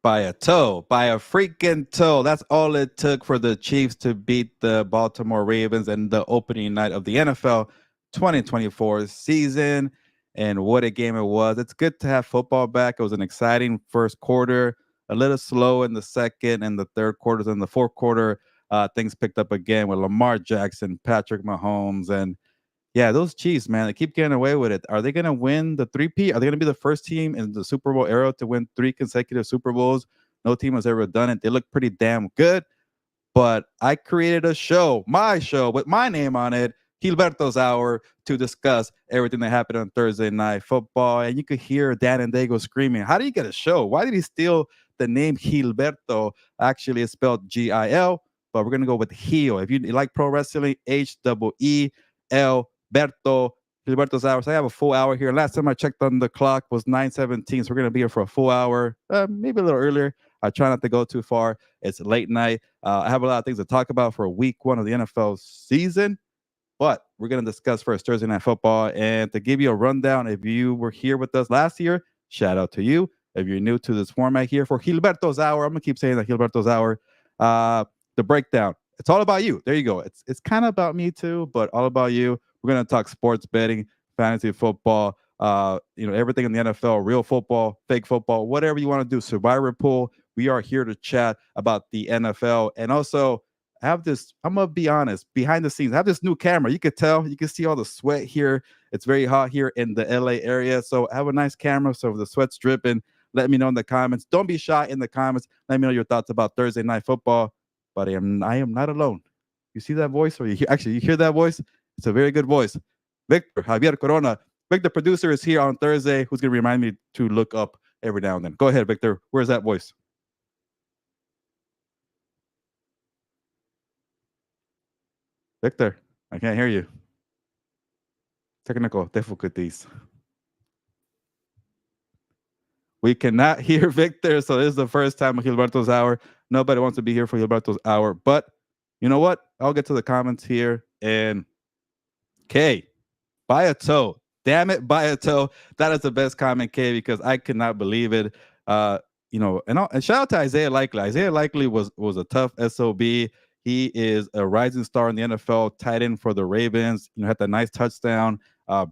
by a toe, by a freaking toe. That's all it took for the Chiefs to beat the Baltimore Ravens in the opening night of the NFL 2024 season. And what a game it was. It's good to have football back. It was an exciting first quarter, a little slow in the second and the third quarters. In the fourth quarter, things picked up again with Lamar Jackson, Patrick Mahomes, and yeah, those Chiefs, man, they keep getting away with it. Are they going to win the three-peat? Are they going to be the first team in the Super Bowl era to win 3 consecutive Super Bowls? No team has ever done it. They look pretty damn good. But I created a show, my show, with my name on it, Gilberto's Hour, to discuss everything that happened on Thursday Night Football. And you could hear Dan and Dago screaming, how do you get a show? Why did he steal the name Gilberto? Actually, it's spelled Gil, but we're going to go with Heel. If you like pro wrestling, H-E-E-L. Berto, Gilberto's Hours. I have a full hour here. Last time I checked on the clock was 9:17, so we're going to be here for a full hour, maybe a little earlier. I try not to go too far. It's late night. I have a lot of things to talk about for week 1 of the NFL season, but we're going to discuss first Thursday Night Football. And to give you a rundown, if you were here with us last year, shout out to you. If you're new to this format here for Gilberto's Hour, I'm going to keep saying that Gilberto's Hour, the breakdown. It's all about you. There you go. It's kind of about me too, but all about you. We're going to talk sports betting, fantasy football, everything in the NFL, real football, fake football, whatever you want to do. Survivor pool. We are here to chat about the NFL. And also have this, I'm going to be honest, behind the scenes, I have this new camera. You could tell, you can see all the sweat here. It's very hot here in the LA area. So I have a nice camera. So if the sweat's dripping, let me know in the comments. Don't be shy in the comments. Let me know your thoughts about Thursday Night Football. But I am not alone. You see that voice? Or you hear that voice? It's a very good voice. Victor Javier Corona. Victor, producer, is here on Thursday, who's going to remind me to look up every now and then. Go ahead, Victor. Where's that voice? Victor, I can't hear you. Technical difficulties. We cannot hear Victor, so this is the first time of Gilberto's Hour. Nobody wants to be here for Gilberto's Hour, but you know what? I'll get to the comments here. And K, by a toe. Damn it, by a toe. That is the best comment, K, because I could not believe it. And shout out to Isaiah Likely. Isaiah Likely was a tough SOB. He is a rising star in the NFL, tight end for the Ravens. Had that nice touchdown,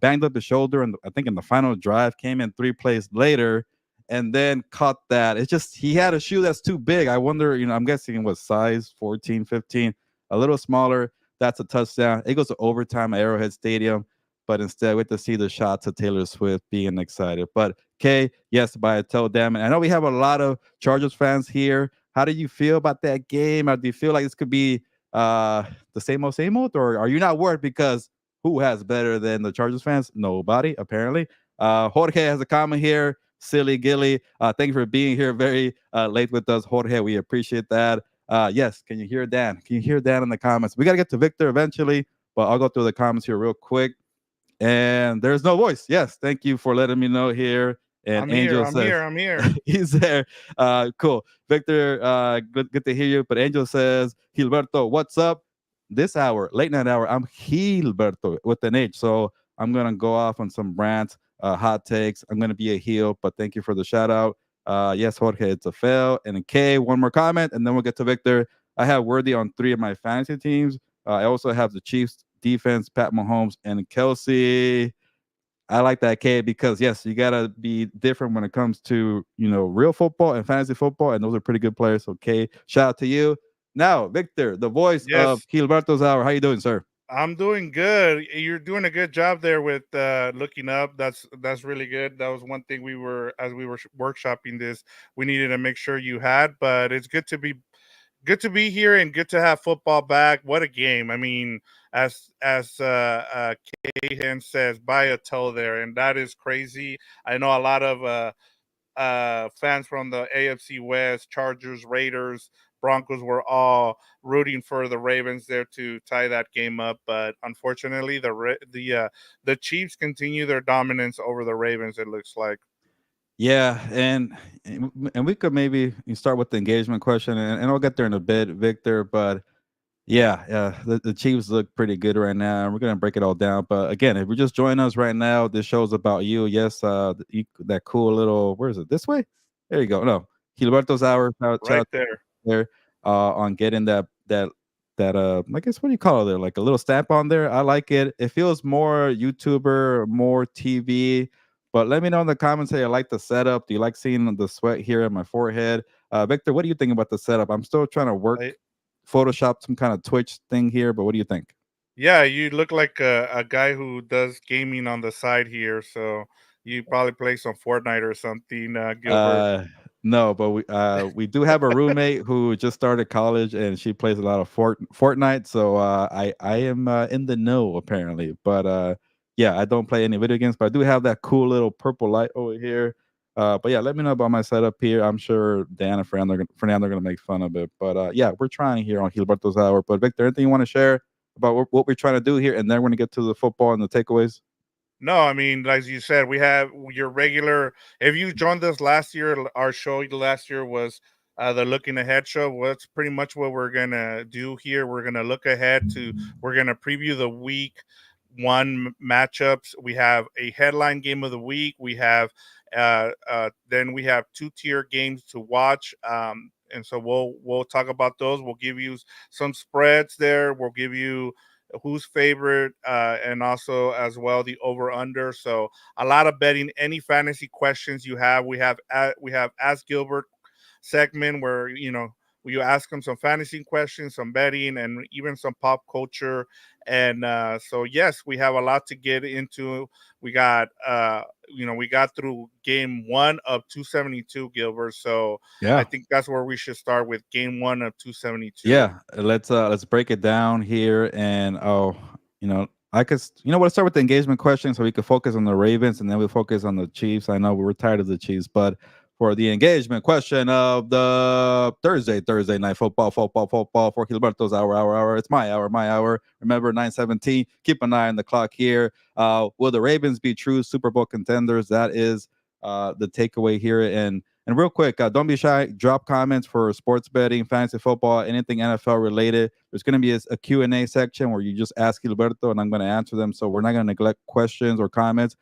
banged up his shoulder, and I think in the final drive, came in 3 plays later, and then caught that. It's just he had a shoe that's too big. I wonder, I'm guessing it was size 14, 15, a little smaller. That's a touchdown. It goes to overtime at Arrowhead Stadium, but instead we have to see the shots of Taylor Swift being excited. But Kay, yes, by a toe, damn it. I know we have a lot of Chargers fans here. How do you feel about that game? Or do you feel like this could be the same old, or are you not worried because who has better than the Chargers fans? Nobody, apparently. Jorge has a comment here. Silly Gilly, thank you for being here very late with us, Jorge. We appreciate that. Yes, can you hear Dan? Can you hear Dan in the comments? We got to get to Victor eventually, but I'll go through the comments here real quick. And there's no voice. Yes, thank you for letting me know here. And I'm Angel here. says, I'm here. he's there. Cool. Victor, good to hear you. But Angel says, Gilberto, what's up? This hour, late night hour, I'm Heelberto with an H. So I'm going to go off on some rants, hot takes. I'm going to be a heel, but thank you for the shout out. Yes, Jorge, it's a fail. And a K, one more comment, and then we'll get to Victor. I have Worthy on 3 of my fantasy teams. I also have the Chiefs defense, Pat Mahomes, and Kelsey. I like that, K, because yes, you gotta be different when it comes to real football and fantasy football, and those are pretty good players. So, K, shout out to you. Now, Victor, the voice of Gilberto's Hour. How you doing, sir? I'm doing good. You're doing a good job there with looking up. That's really good. That was one thing we were workshopping this. We needed to make sure you had, but it's good to be here and good to have football back. What a game! I mean, as Cahan says, by a toe there, and that is crazy. I know a lot of fans from the AFC West, Chargers, Raiders, Broncos were all rooting for the Ravens there to tie that game up, but unfortunately, the Chiefs continue their dominance over the Ravens. It looks like. Yeah, and we could maybe start with the engagement question, and I'll get there in a bit, Victor. But yeah, the Chiefs look pretty good right now, and we're gonna break it all down. But again, if you're just joining us right now, this show's about you. Yes, that cool little, where is it? This way? There you go. No, Gilberto's hour. Shout right out there. there on getting that I guess what do you call it there? Like a little stamp on there. I like it. It feels more YouTuber, more TV. But let me know in the comments. Hey, I like the setup. Do you like seeing the sweat here on my forehead? Victor, what do you think about the setup? I'm still trying to work I, Photoshop some kind of Twitch thing here, but what do you think? yeah, you look like a guy who does gaming on the side here. So you probably play some Fortnite or something, Gilbert. Uh, no, but we do have a roommate who just started college and she plays a lot of Fortnite. So I am in the know apparently. But yeah, I don't play any video games, but I do have that cool little purple light over here. But yeah, let me know about my setup here. I'm sure Dan and Fernando are gonna make fun of it. But yeah, we're trying here on Gilberto's Hour. But Victor, anything you want to share about what we're trying to do here, and then we're gonna get to the football and the takeaways. No, I mean, as you said, we have your regular. If you joined us last year, our show last year was the Looking Ahead show. Well, that's pretty much what we're gonna do here. We're gonna look ahead to. We're gonna preview the week one matchups. We have a headline game of the week. We have then we have two-tier games to watch. And so we'll talk about those. We'll give you some spreads there. We'll give you who's favorite, and also as well the over under. So a lot of betting. Any fantasy questions you have, we have Ask Gilbert segment where you ask them some fantasy questions, some betting, and even some pop culture. And so yes, we have a lot to get into. We got we got through game one of 272, Gilbert. So I Yeah. think that's where we should start with game one of 272. Yeah, let's break it down here and I could let's start with the engagement question so we could focus on the Ravens and then we focus on the Chiefs. I know we were tired of the Chiefs, but for the engagement question of the Thursday night football for Gilberto's hour. It's my hour. Remember 9:17. Keep an eye on the clock here. Will the Ravens be true Super Bowl contenders? That is the takeaway here. And real quick, don't be shy. Drop comments for sports betting, fantasy football, anything NFL related. There's going to be a Q&A section where you just ask Gilberto, and I'm going to answer them. So we're not going to neglect questions or comments.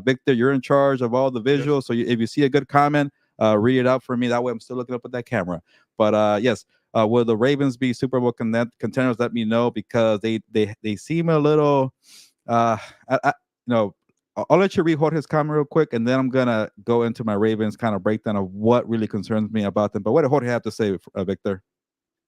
Victor, you're in charge of all the Yes. visuals. So if you see a good comment, read it out for me. That way I'm still looking up at that camera. But yes, will the Ravens be Super Bowl contenders? Let me know because they seem a little, uh, I, you know, I'll let you read Jorge's comment real quick, and then I'm gonna go into my Ravens kind of breakdown of what really concerns me about them. But what did Jorge have to say, Victor?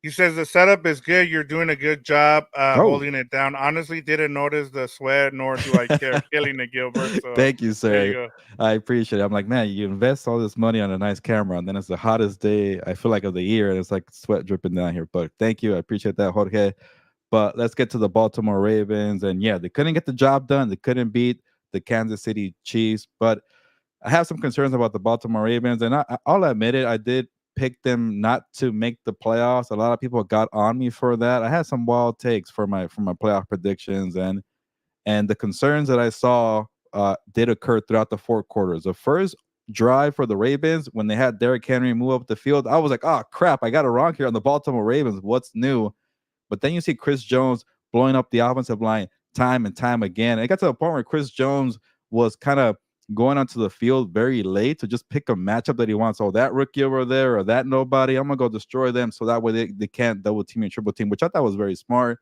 He says the setup is good. You're doing a good job Oh, holding it down. Honestly, didn't notice the sweat, nor do I care killing it, Gilbert. So thank you, there you sir. go. I appreciate it. I'm like, man, you invest all this money on a nice camera, and then it's the hottest day I feel like of the year, and it's like sweat dripping down here. But thank you, I appreciate that, Jorge. But let's get to the Baltimore Ravens, and yeah, they couldn't get the job done. They couldn't beat the Kansas City Chiefs, but I have some concerns about the Baltimore Ravens, and I'll admit it. I did pick them not to make the playoffs. A lot of people got on me for that. I had some wild takes for my playoff predictions, and the concerns that I saw did occur throughout the four quarters. The first drive for the Ravens, when they had Derrick Henry move up the field, I was like, "Oh crap, I got it wrong here on the Baltimore Ravens. What's new?" But then you see Chris Jones blowing up the offensive line time and time again. And it got to the point where Chris Jones was kind of going onto the field very late to just pick a matchup that he wants. Oh, that rookie over there or that nobody, I'm gonna go destroy them so that way they can't double team and triple team, which I thought was very smart.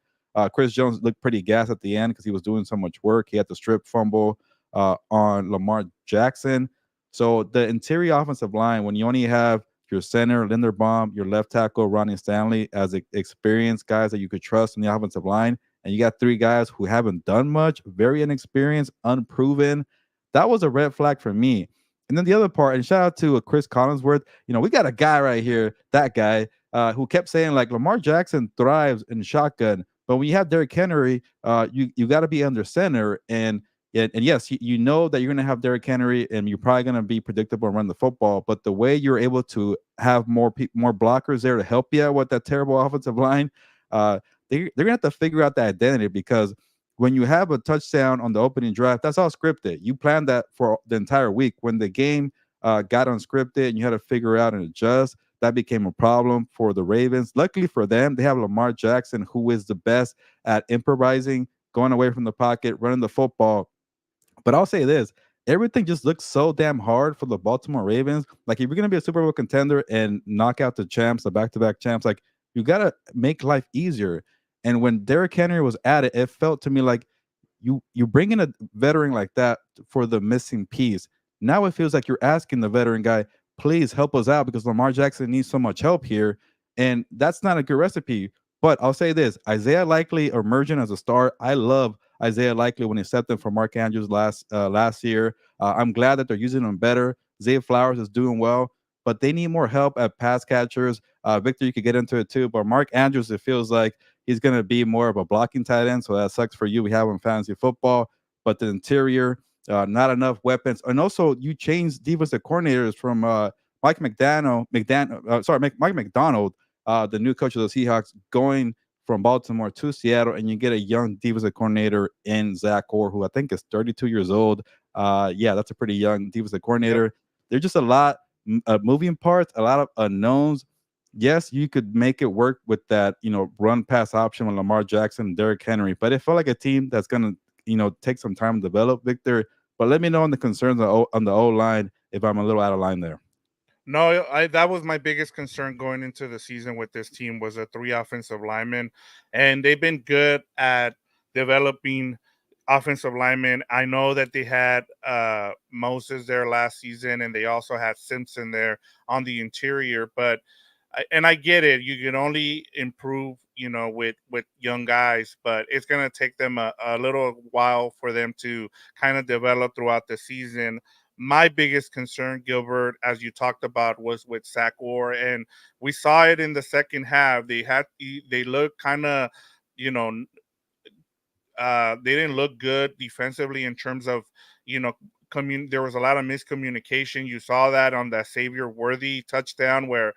Chris Jones looked pretty gassed at the end because he was doing so much work. He had the strip fumble on Lamar Jackson. So the interior offensive line, when you only have your center, Linderbaum, your left tackle, Ronnie Stanley, as experienced guys that you could trust in the offensive line. And you got three guys who haven't done much, very inexperienced, unproven. That was a red flag for me. And then the other part, and shout out to Chris Collinsworth. We got a guy right here, that guy, who kept saying like Lamar Jackson thrives in shotgun, but when you have Derrick Henry, you got to be under center. And yes, you know that you're going to have Derrick Henry, and you're probably going to be predictable and run the football. But the way you're able to have more blockers there to help you out with that terrible offensive line, uh, they're going to have to figure out that identity because when you have a touchdown on the opening drive, that's all scripted. You planned that for the entire week. When the game got unscripted and you had to figure out and adjust, that became a problem for the Ravens. Luckily for them, they have Lamar Jackson, who is the best at improvising, going away from the pocket, running the football. But I'll say this: everything just looks so damn hard for the Baltimore Ravens. Like, if you're gonna be a Super Bowl contender and knock out the champs, the back-to-back champs, like, you gotta make life easier. And when Derrick Henry was at it, it felt to me like you bring in a veteran like that for the missing piece. Now it feels like you're asking the veteran guy, please help us out because Lamar Jackson needs so much help here. And that's not a good recipe. But I'll say this, Isaiah Likely emerging as a star. I love Isaiah Likely when he stepped in for Mark Andrews last year. I'm glad that they're using him better. Zay Flowers is doing well, but they need more help at pass catchers. Victor, you could get into it too, but Mark Andrews, it feels like he's going to be more of a blocking tight end. So that sucks for you. We have him in fantasy football, but the interior, not enough weapons. And also, you changed defensive coordinators from Mike McDonald, the new coach of the Seahawks, going from Baltimore to Seattle, and you get a young defensive coordinator in Zach Orr, who I think is 32 years old. Yeah, that's a pretty young defensive Yep. coordinator. There's just a lot moving parts, a lot of unknowns. Yes, you could make it work with that, run pass option with Lamar Jackson and Derrick Henry, but it felt like a team that's gonna, take some time to develop, Victor. But let me know on the concerns on the O line if I'm a little out of line there. No, I that was my biggest concern going into the season with this team was the three offensive linemen, and they've been good at developing offensive linemen. I know that they had Moses there last season, and they also had Simpson there on the interior. But and I get it, you can only improve, with young guys, but it's gonna take them a little while for them to kind of develop throughout the season. My biggest concern, Gilbert, as you talked about, was with Zach Orr, and we saw it in the second half. They looked kind of, you know, they didn't look good defensively in terms of, you know, there was a lot of miscommunication. You saw that on that Xavier Worthy touchdown where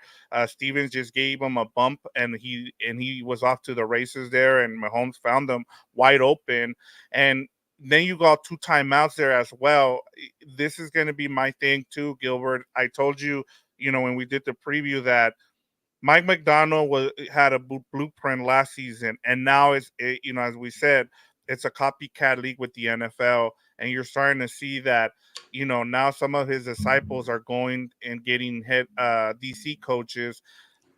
Stevens just gave him a bump and he was off to the races there, and Mahomes found them wide open. And then you got two timeouts there as well. This is going to be my thing too, Gilbert. I told you, when we did the preview, that Mike McDonald had a blueprint last season, and now as we said, it's a copycat league with the NFL, and you're starting to see that. Now some of his disciples are going and getting head DC coaches.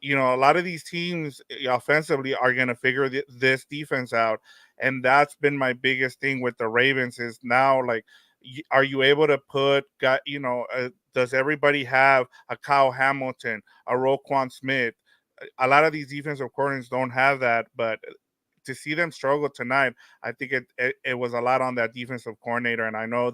A lot of these teams offensively are going to figure this defense out, and that's been my biggest thing with the Ravens is now, like, are you able to put got does everybody have a Kyle Hamilton, a Roquan Smith? A lot of these defensive coordinators don't have that, but to see them struggle tonight, I think it was a lot on that defensive coordinator, and I know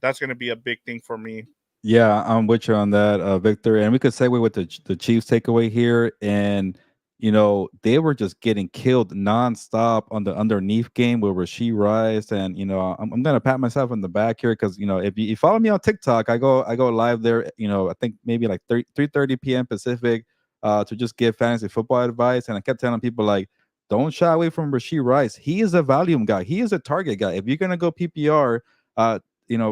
that's gonna be a big thing for me. Yeah, I'm with you on that, Victor. And we could segue with the Chiefs takeaway here. And, they were just getting killed nonstop on the underneath game with Rasheed Rice. And, I'm gonna pat myself in the back here because, if you follow me on TikTok, I go live there, I think maybe like 3:30 p.m. Pacific, to just give fantasy football advice. And I kept telling people, like, don't shy away from Rasheed Rice. He is a volume guy. He is a target guy. If you're gonna go PPR,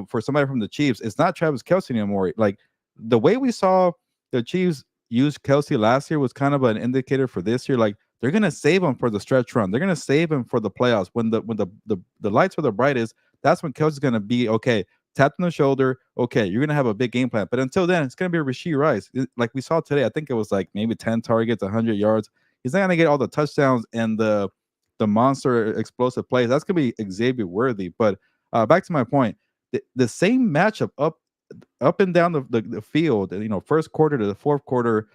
for somebody from the Chiefs, it's not Travis Kelce anymore. Like, the way we saw the Chiefs use Kelsey last year was kind of an indicator for this year. Like, they're gonna save him for the stretch run. They're gonna save him for the playoffs. When the lights are the brightest, that's when Kelsey's gonna be okay. Tapped on the shoulder. Okay, you're gonna have a big game plan. But until then, it's gonna be Rasheed Rice. Like we saw today, I think it was like maybe 10 targets, 100 yards. He's not gonna get all the touchdowns and the monster explosive plays. That's gonna be Xavier Worthy. But back to my point, the same matchup up and down the field, first quarter to the fourth quarter,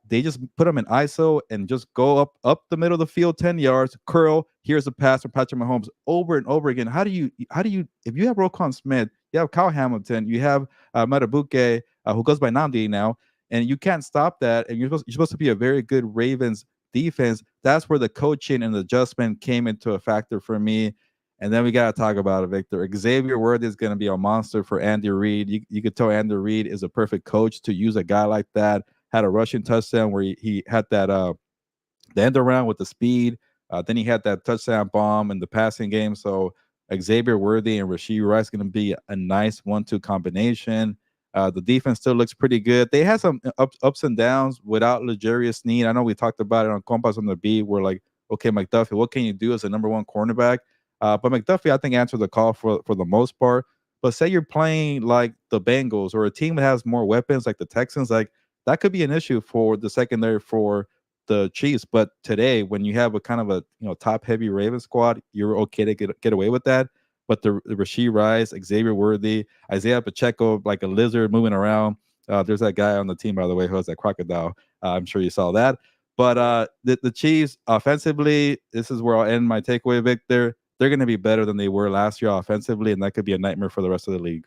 they just put them in ISO and just go up the middle of the field 10 yards, curl, here's a pass from Patrick Mahomes over and over again. How do you if you have Roquan Smith, you have Kyle Hamilton, you have Matabuke, who goes by Namdi now, and you can't stop that, and you're supposed to be a very good Ravens defense. That's where the coaching and the adjustment came into a factor for me. And then we got to talk about it, Victor. Xavier Worthy is going to be a monster for Andy Reid. You could tell Andy Reid is a perfect coach to use a guy like that. Had a rushing touchdown where he had that the end around with the speed. Then he had that touchdown bomb in the passing game. So Xavier Worthy and Rasheed Rice going to be a nice 1-2 combination. The defense still looks pretty good. They had some ups and downs without L'Jarius Sneed. I know we talked about it on Compas on the Beat. We're like, okay, McDuffie, what can you do as a number one cornerback? But McDuffie, I think, answered the call for the most part. But say you're playing like the Bengals or a team that has more weapons like the Texans, like that could be an issue for the secondary for the Chiefs. But today, when you have a kind of a top heavy Ravens squad, you're okay to get away with that. But the Rasheed Rice, Xavier Worthy, Isaiah Pacheco, like a lizard moving around. There's that guy on the team, by the way, who has that crocodile. I'm sure you saw that. But the Chiefs offensively, this is where I'll end my takeaway, Victor. They're going to be better than they were last year offensively, and that could be a nightmare for the rest of the league.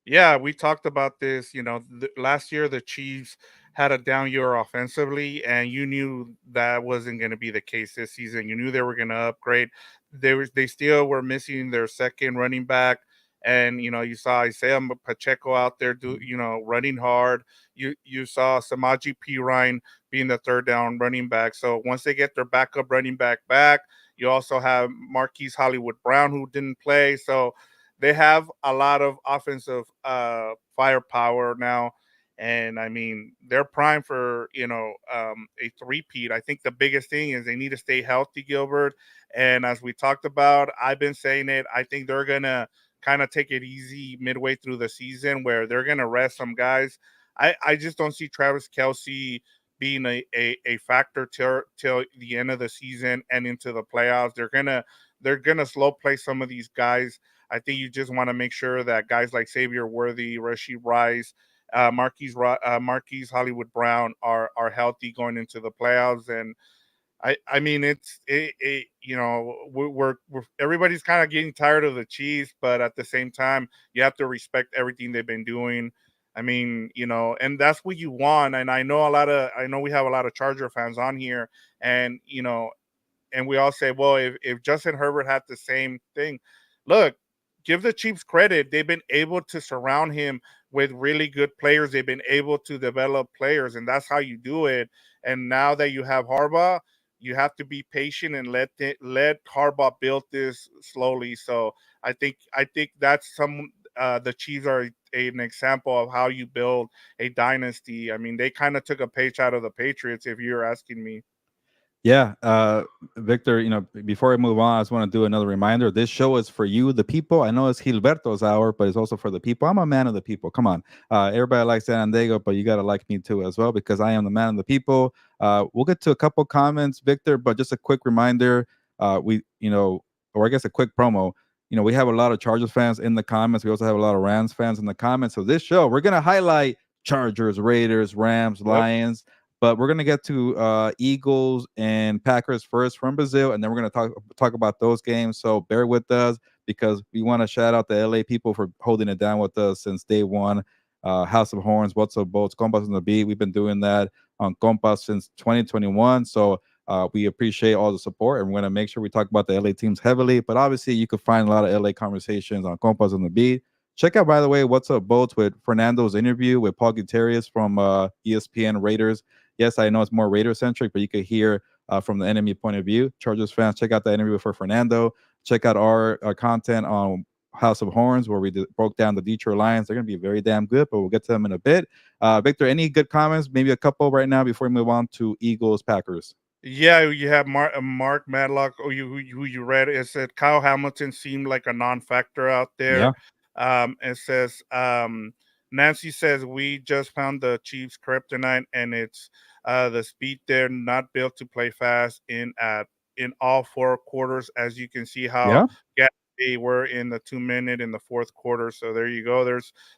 Yeah, we talked about this. Last year the Chiefs had a down year offensively, and you knew that wasn't going to be the case this season. You knew they were going to upgrade. They still were missing their second running back, and you saw Isaiah Pacheco out there running hard. You saw Samaji P Ryan being the third down running back. So once they get their backup running back, you also have Marquise Hollywood Brown who didn't play. So they have a lot of offensive firepower now, and I mean they're prime for a three-peat. I think the biggest thing is they need to stay healthy, Gilbert. And as we talked about, I've been saying it. I think they're gonna kind of take it easy midway through the season, where they're gonna rest some guys. I just don't see Travis Kelsey being a factor till the end of the season and into the playoffs. They're gonna slow play some of these guys. I think you just want to make sure that guys like Xavier Worthy, Rasheed Rice, Marquise Hollywood Brown are healthy going into the playoffs. And I mean we're everybody's kind of getting tired of the Chiefs, but at the same time you have to respect everything they've been doing. I mean, and that's what you want. And I know we have a lot of Charger fans on here, and and we all say, well, if Justin Herbert had the same thing, look, give the Chiefs credit. They've been able to surround him with really good players. They've been able to develop players, and that's how you do it. And now that you have Harbaugh, you have to be patient and let Harbaugh build this slowly. So I think that's the Chiefs are an example of how you build a dynasty. I mean, they kind of took a page out of the Patriots, if you're asking me. Yeah, Victor, before I move on, I just want to do another reminder. This show is for you, the people. I know it's Gilberto's hour, but it's also for the people. I'm a man of the people. Come on. Everybody likes San Diego, but you got to like me too as well, because I am the man of the people. We'll get to a couple comments, Victor, but just a quick reminder. Or I guess a quick promo. We have a lot of Chargers fans in the comments. We also have a lot of Rams fans in the comments. So this show, we're going to highlight Chargers, Raiders, Rams, Yep. Lions, but we're gonna get to Eagles and Packers first from Brazil, and then we're gonna talk about those games. So bear with us, because we want to shout out the LA people for holding it down with us since day one. House of Horns, What's Up Boats, Compas on the Beat. We've been doing that on Compas since 2021. So we appreciate all the support, and we're gonna make sure we talk about the LA teams heavily. But obviously, you can find a lot of LA conversations on Compas on the Beat. Check out, by the way, What's Up Boats with Fernando's interview with Paul Gutierrez from ESPN Raiders. Yes, I know it's more Raider centric, but you could hear from the enemy point of view. Chargers fans, check out the interview for Fernando. Check out our content on House of Horns, where we broke down the Detroit Lions. They're going to be very damn good, but we'll get to them in a bit. Victor, any good comments? Maybe a couple right now before we move on to Eagles Packers. Yeah, you have Mark Madlock, or who you read. It said Kyle Hamilton seemed like a non-factor out there. Yeah. It says Nancy says we just found the Chiefs' kryptonite, and it's the speed. They're not built to play fast in all four quarters, as you can see how Yeah. they were in the 2 minute in the fourth quarter. So there you go.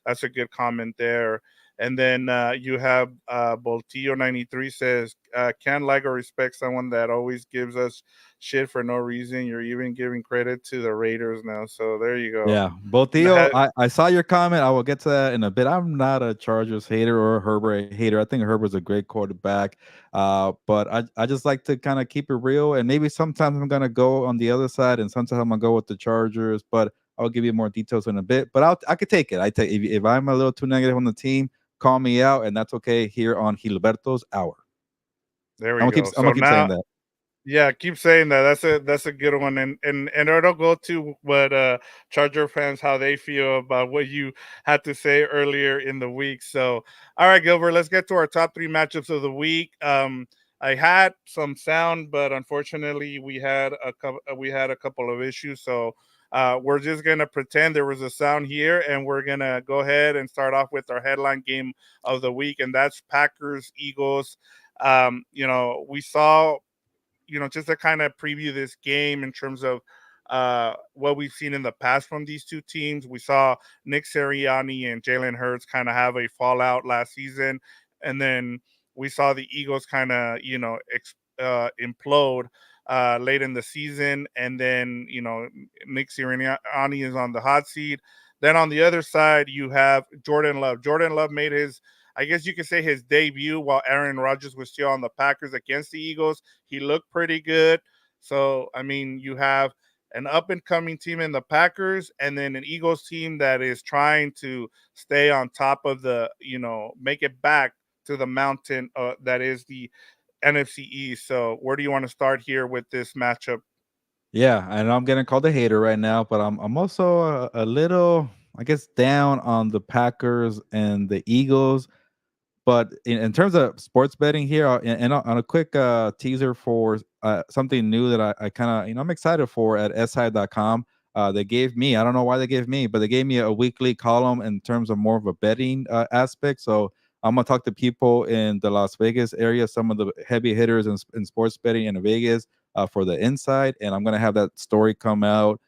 That's a good comment there. And then you have Boltillo 93 says, can't like or respect someone that always gives us shit for no reason. You're even giving credit to the Raiders now. So there you go. Yeah, Botillo, I saw your comment. I will get to that in a bit. I'm not a Chargers hater or a Herbert hater. I think Herbert's a great quarterback. But I just like to kind of keep it real. And maybe sometimes I'm gonna go on the other side, and sometimes I'm gonna go with the Chargers. But I'll give you more details in a bit. But I could take it. I take if I'm a little too negative on the team, call me out, and that's okay here on Gilberto's Hour. There we go. I'm So gonna keep saying now, that. yeah, keep saying that. That's a good one, and it'll go to what Charger fans how they feel about what you had to say earlier in the week. So, all right, Gilbert, let's get to our top three matchups of the week. I had some sound, but unfortunately, we had a couple of issues. So We're just gonna pretend there was a sound here, and we're gonna go ahead and start off with our headline game of the week, and that's Packers Eagles. We saw, just to kind of preview this game in terms of what we've seen in the past from these two teams. We saw Nick Sirianni and Jalen Hurts kind of have a fallout last season, and then we saw the Eagles kind of, implode late in the season, and then Nick Sirianni is on the hot seat. Then on the other side, you have Jordan Love. Jordan Love made his, I guess you could say, his debut while Aaron Rodgers was still on the Packers against the Eagles. He looked pretty good. So, I mean, you have an up and coming team in the Packers, and then an Eagles team that is trying to stay on top of make it back to the mountain that is the NFC East. So, where do you want to start here with this matchup? Yeah, and I'm getting called a hater right now, but I'm also a little, I guess, down on the Packers and the Eagles. But in terms of sports betting here, and on a quick teaser for something new that I kind of, I'm excited for at si.com. They gave me, I don't know why they gave me, but they gave me a weekly column in terms of more of a betting aspect. So I'm going to talk to people in the Las Vegas area, some of the heavy hitters in sports betting in Vegas for the inside. And I'm going to have that story come out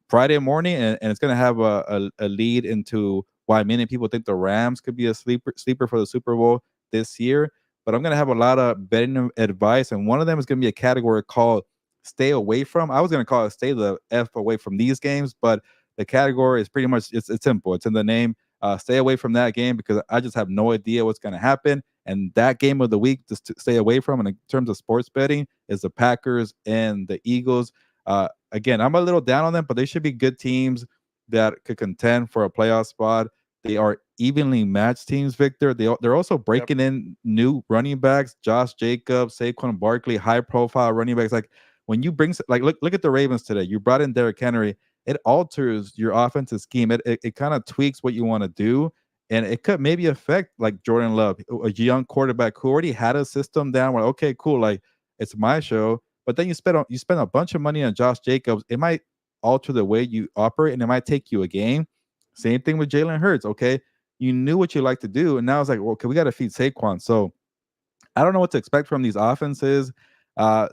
Friday morning, and it's going to have a lead into why many people think the Rams could be a sleeper for the Super Bowl this year. But I'm gonna have a lot of betting advice, and one of them is gonna be a category called "Stay Away From." I was gonna call it "Stay the F Away From These Games," but the category is pretty much it's simple. It's in the name. Stay away from that game because I just have no idea what's gonna happen. And that game of the week just to stay away from, and in terms of sports betting, is the Packers and the Eagles. Again, I'm a little down on them, but they should be good teams that could contend for a playoff spot. They are evenly matched teams, Victor. They're also Yep. breaking in new running backs, Josh Jacobs, Saquon Barkley, high profile running backs. Like when you bring like look at the Ravens today. You brought in Derrick Henry. It alters your offensive scheme. It kind of tweaks what you want to do. And it could maybe affect like Jordan Love, a young quarterback who already had a system down where okay, cool, like it's my show. But then you spend a bunch of money on Josh Jacobs. It might alter the way you operate, and it might take you a game. Same thing with Jalen Hurts. Okay, you knew what you like to do, and now it's like, well, okay, we got to feed Saquon. So I don't know what to expect from these offenses.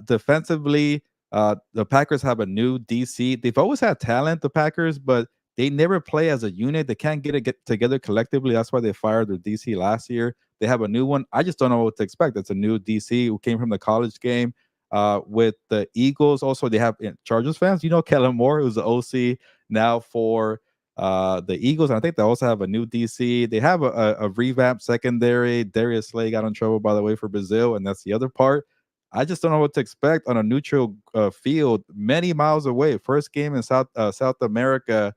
Defensively, the Packers have a new DC. They've always had talent, the Packers, but they never play as a unit. They can't get together collectively. That's why they fired their DC last year. They have a new one. I just don't know what to expect. It's a new DC who came from the college game. With the Eagles, also they have Chargers fans. You know, Kellen Moore, who's the OC now for the Eagles. And I think they also have a new DC. They have a revamped secondary. Darius Slay got in trouble, by the way, for Brazil, and that's the other part. I just don't know what to expect on a neutral field, many miles away. First game in South America,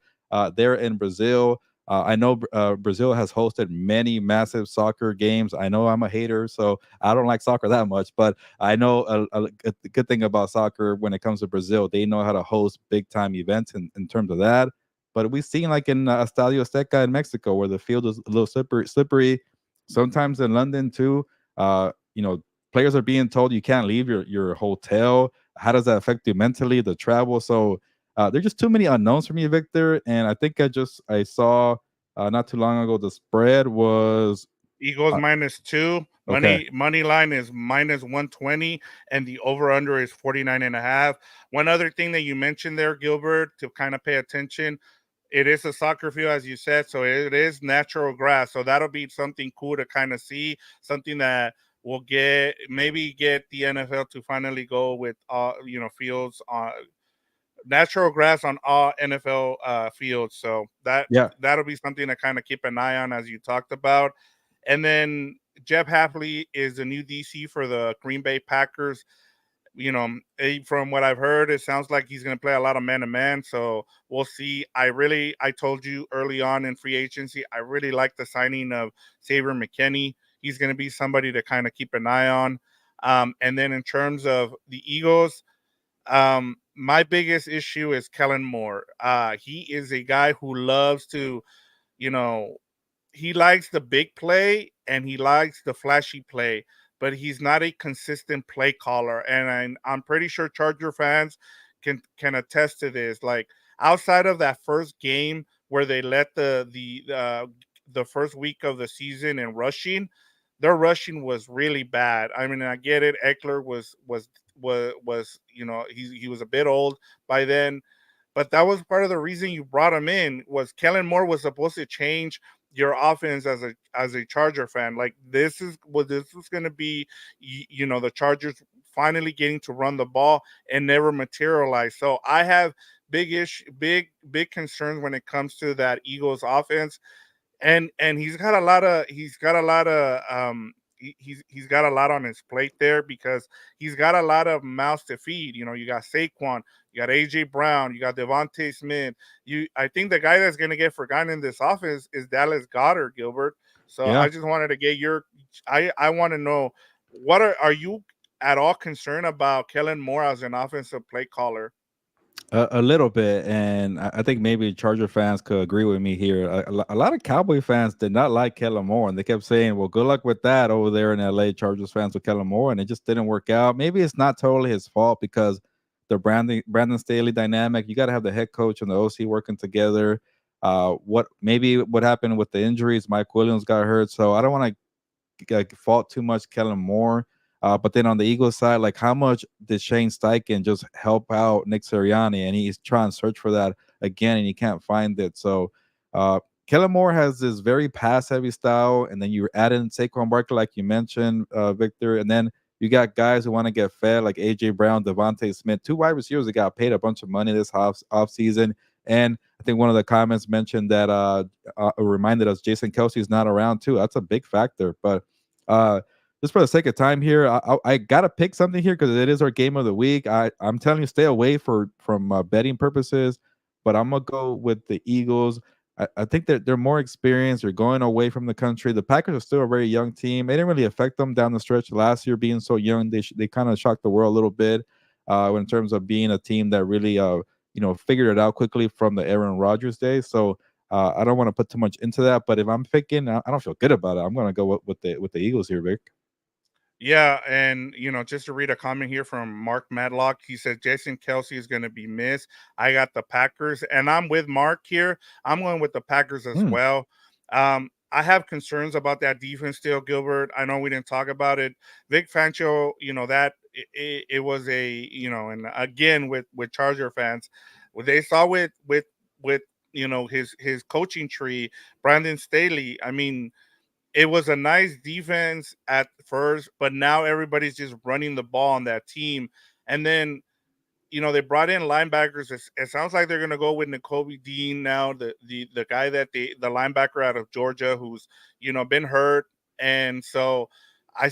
there in Brazil. I know Brazil has hosted many massive soccer games. I know I'm a hater, so I don't like soccer that much. But I know a good thing about soccer when it comes to Brazil. They know how to host big time events in terms of that. But we've seen like in Estadio Azteca in Mexico, where the field is a little slippery. Sometimes in London too. Players are being told you can't leave your hotel. How does that affect you mentally? The travel. So there's just too many unknowns for me, Victor. And I think I saw not too long ago the spread was Eagles uh, -2. okay. Money line is -120, and the over under is 49.5. One other thing that you mentioned there, Gilbert, to kind of pay attention, it is a soccer field, as you said, so it is natural grass. So that'll be something cool to kind of see, something that will get the NFL to finally go with fields on natural grass on all NFL fields. So Yeah. that'll be something to kind of keep an eye on, as you talked about. And then Jeff Hafley is the new DC for the Green Bay Packers. From what I've heard, it sounds like he's going to play a lot of man to man. So we'll see. I told you early on in free agency, I really like the signing of Xavier McKinney. He's going to be somebody to kind of keep an eye on. And then in terms of the Eagles, my biggest issue is Kellen Moore. He is a guy who loves to, you know, he likes the big play and he likes the flashy play, but he's not a consistent play caller. And I'm pretty sure Charger fans can attest to this. Like outside of that first game where they let the first week of the season in rushing, their rushing was really bad. I mean, I get it. Eckler was he was a bit old by then, but that was part of the reason you brought him in. Was Kellen Moore was supposed to change your offense as a Charger fan. Like this was going to be, the Chargers finally getting to run the ball and never materialize. So I have big concerns when it comes to that Eagles offense, and he's got a lot on his plate there because he's got a lot of mouths to feed. You got Saquon, you got AJ Brown, you got Devontae Smith. I think the guy that's going to get forgotten in this offense is Dallas Goddard, Gilbert. So Yeah. I just wanted to get your. I want to know, what are you at all concerned about Kellen Moore as an offensive play caller? A little bit, and I think maybe Charger fans could agree with me here. A lot of Cowboy fans did not like Kellen Moore, and they kept saying, "Well, good luck with that over there in LA." Chargers fans with Kellen Moore, and it just didn't work out. Maybe it's not totally his fault because the Brandon Staley dynamic. You got to have the head coach and the OC working together. What happened with the injuries? Mike Williams got hurt, so I don't want to fault too much Kellen Moore. But then on the Eagles side, like how much did Shane Steichen just help out Nick Sirianni? And he's trying to search for that again, and he can't find it. So uh, Kellen Moore has this very pass-heavy style, and then you add in Saquon Barkley, like you mentioned, Victor, and then you got guys who want to get fed, like AJ Brown, Devontae Smith, two wide receivers that got paid a bunch of money this off season. And I think one of the comments mentioned that reminded us Jason Kelsey is not around too. That's a big factor. But uh, just for the sake of time here, I gotta pick something here because it is our game of the week. I'm telling you, stay away from betting purposes, but I'm gonna go with the Eagles. I think that they're more experienced. They're going away from the country. The Packers are still a very young team. It didn't really affect them down the stretch last year being so young. They kind of shocked the world a little bit in terms of being a team that really figured it out quickly from the Aaron Rodgers days. So I don't want to put too much into that, but if I'm picking, I don't feel good about it. I'm going to go with the Eagles here, Vic. Yeah, and just to read a comment here from Mark Madlock, he says Jason Kelsey is going to be missed. I got the Packers, and I'm with Mark here. I'm going with the Packers as Hmm. well. I have concerns about that defense still, Gilbert. I know we didn't talk about it. Vic Fangio, that it was and again with Charger fans, what they saw with his coaching tree, Brandon Staley. I mean, it was a nice defense at first, but now everybody's just running the ball on that team. And then, they brought in linebackers. It sounds like they're gonna go with N'Kobe Dean now, the guy the linebacker out of Georgia who's been hurt. And so I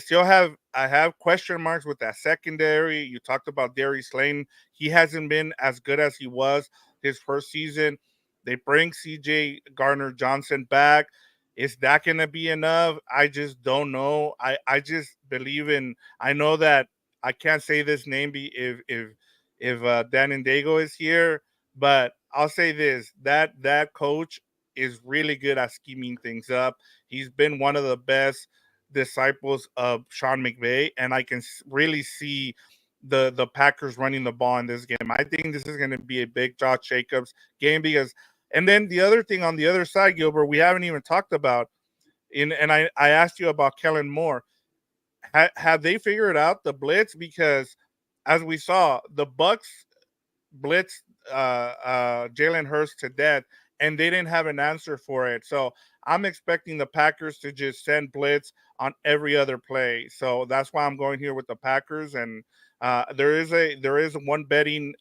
have question marks with that secondary. You talked about Darius Slayton. He hasn't been as good as he was his first season. They bring CJ Gardner Johnson back. Is that going to be enough? I just don't know. I just believe in. I know that I can't say this name if Dan Dago is here, but I'll say this: that coach is really good at scheming things up. He's been one of the best disciples of Sean McVay, and I can really see the Packers running the ball in this game. I think this is going to be a big Josh Jacobs game because. And then the other thing on the other side, Gilbert, we haven't even talked about. I asked you about Kellen Moore. Have they figured out the blitz? Because as we saw, the Bucks blitzed Jalen Hurts to death, and they didn't have an answer for it. So I'm expecting the Packers to just send blitz on every other play. So that's why I'm going here with the Packers. And there is one betting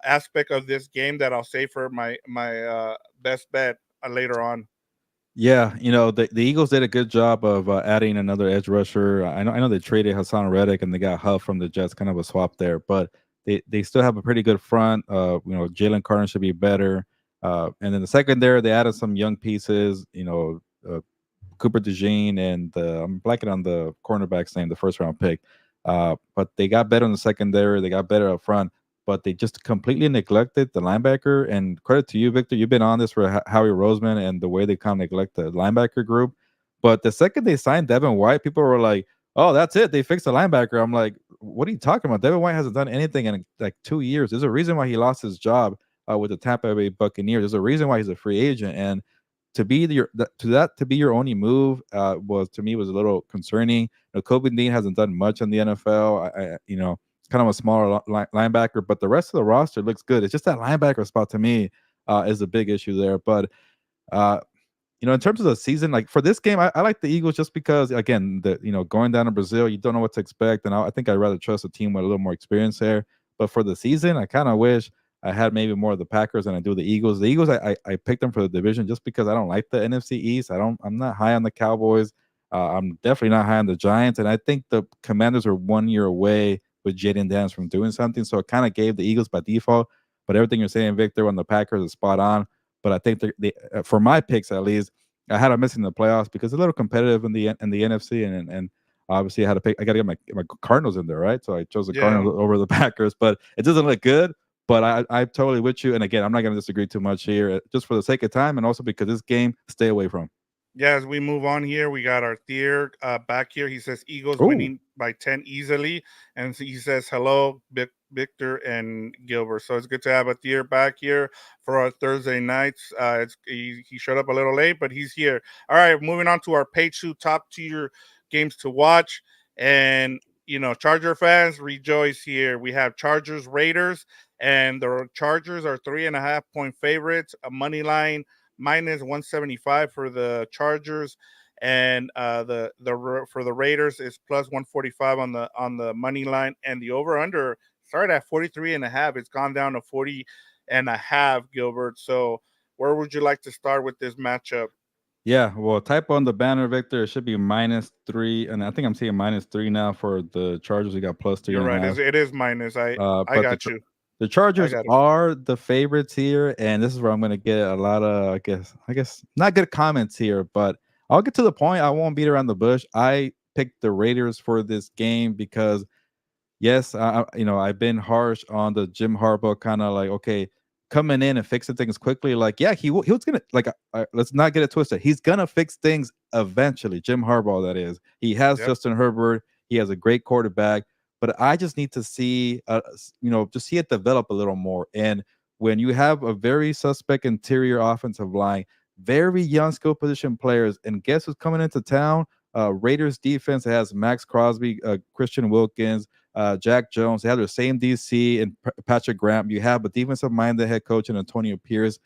aspect of this game that I'll say for my best bet later on. Yeah, the Eagles did a good job of adding another edge rusher. I know they traded Hassan Reddick and they got Huff from the Jets, kind of a swap there, but they still have a pretty good front. Jalen Carter should be better. And then the secondary, they added some young pieces. Cooper DeJean and I'm blanking on the cornerback's name, the first round pick. But they got better in the secondary. They got better up front, but they just completely neglected the linebacker. And credit to you, Victor. You've been on this for Howie Roseman and the way they kind of neglect the linebacker group. But the second they signed Devin White, people were like, "Oh, that's it. They fixed the linebacker." I'm like, "What are you talking about? Devin White hasn't done anything in like 2 years. There's a reason why he lost his job." with the Tampa Bay Buccaneers. There's a reason why he's a free agent, and to be your only move was to me was a little concerning. Kobe Dean hasn't done much in the NFL. It's kind of a smaller linebacker, but the rest of the roster looks good. It's just that linebacker spot to me is a big issue there. But uh, in terms of the season, like for this game, I like the Eagles just because, again, going down to Brazil, you don't know what to expect, and I think I'd rather trust a team with a little more experience there. But for the season, I kind of wish I had maybe more of the Packers than I do the Eagles. The Eagles, I picked them for the division just because I don't like the NFC East. I'm not high on the Cowboys. I'm definitely not high on the Giants, and I think the Commanders are 1 year away with Jaden Daniels from doing something. So it kind of gave the Eagles by default. But everything you're saying, Victor, on the Packers is spot on. But I think for my picks at least, I had them missing the playoffs because it's a little competitive in the NFC, and obviously I had to pick. I got to get my Cardinals in there, right? So I chose the Yeah. Cardinals over the Packers, but it doesn't look good. But I'm totally with you. And again, I'm not going to disagree too much here, just for the sake of time, and also because this game, stay away from. Yeah, as we move on here, we got our Thier back here. He says Eagles Oh, winning by 10 easily. And he says, hello, Victor and Gilbert. So it's good to have a Thier back here for our Thursday nights. He showed up a little late, but he's here. All right, moving on to our page 2 top tier games to watch. And, Charger fans, rejoice here. We have Chargers Raiders, and the Chargers are 3.5 point favorites, a money line minus 175 for the Chargers, and for the Raiders is plus 145 on the money line, and the over under started at 43 and a half. It's gone down to 40 and a half, Gilbert. So where would you like to start with this matchup? yeah. Well, type on the banner, Victor. It should be -3, and I think I'm seeing -3 now for the Chargers. We got plus three You're and a right. half. It is minus. I But got you. the I Chargers got it. are the favorites here, and this is where I'm going to get a lot of, I guess not good comments here, but I'll get to the point. I won't beat around the bush. I picked the Raiders for this game because yes, I've been harsh on the Jim Harbaugh kind of like, okay, coming in and fixing things quickly. Like, yeah, he was gonna like, let's not get it twisted. He's gonna fix things eventually. Jim Harbaugh, that is. He has Yep. Justin Herbert. He has a great quarterback, but I just need to see, just see it develop a little more. And when you have a very suspect interior offensive line, very young skill position players, and guess who's coming into town? Raiders defense has Max Crosby, Christian Wilkins, Jack Jones. They have the same DC and Patrick Graham. You have a defensive minded head coach and Antonio Pierce.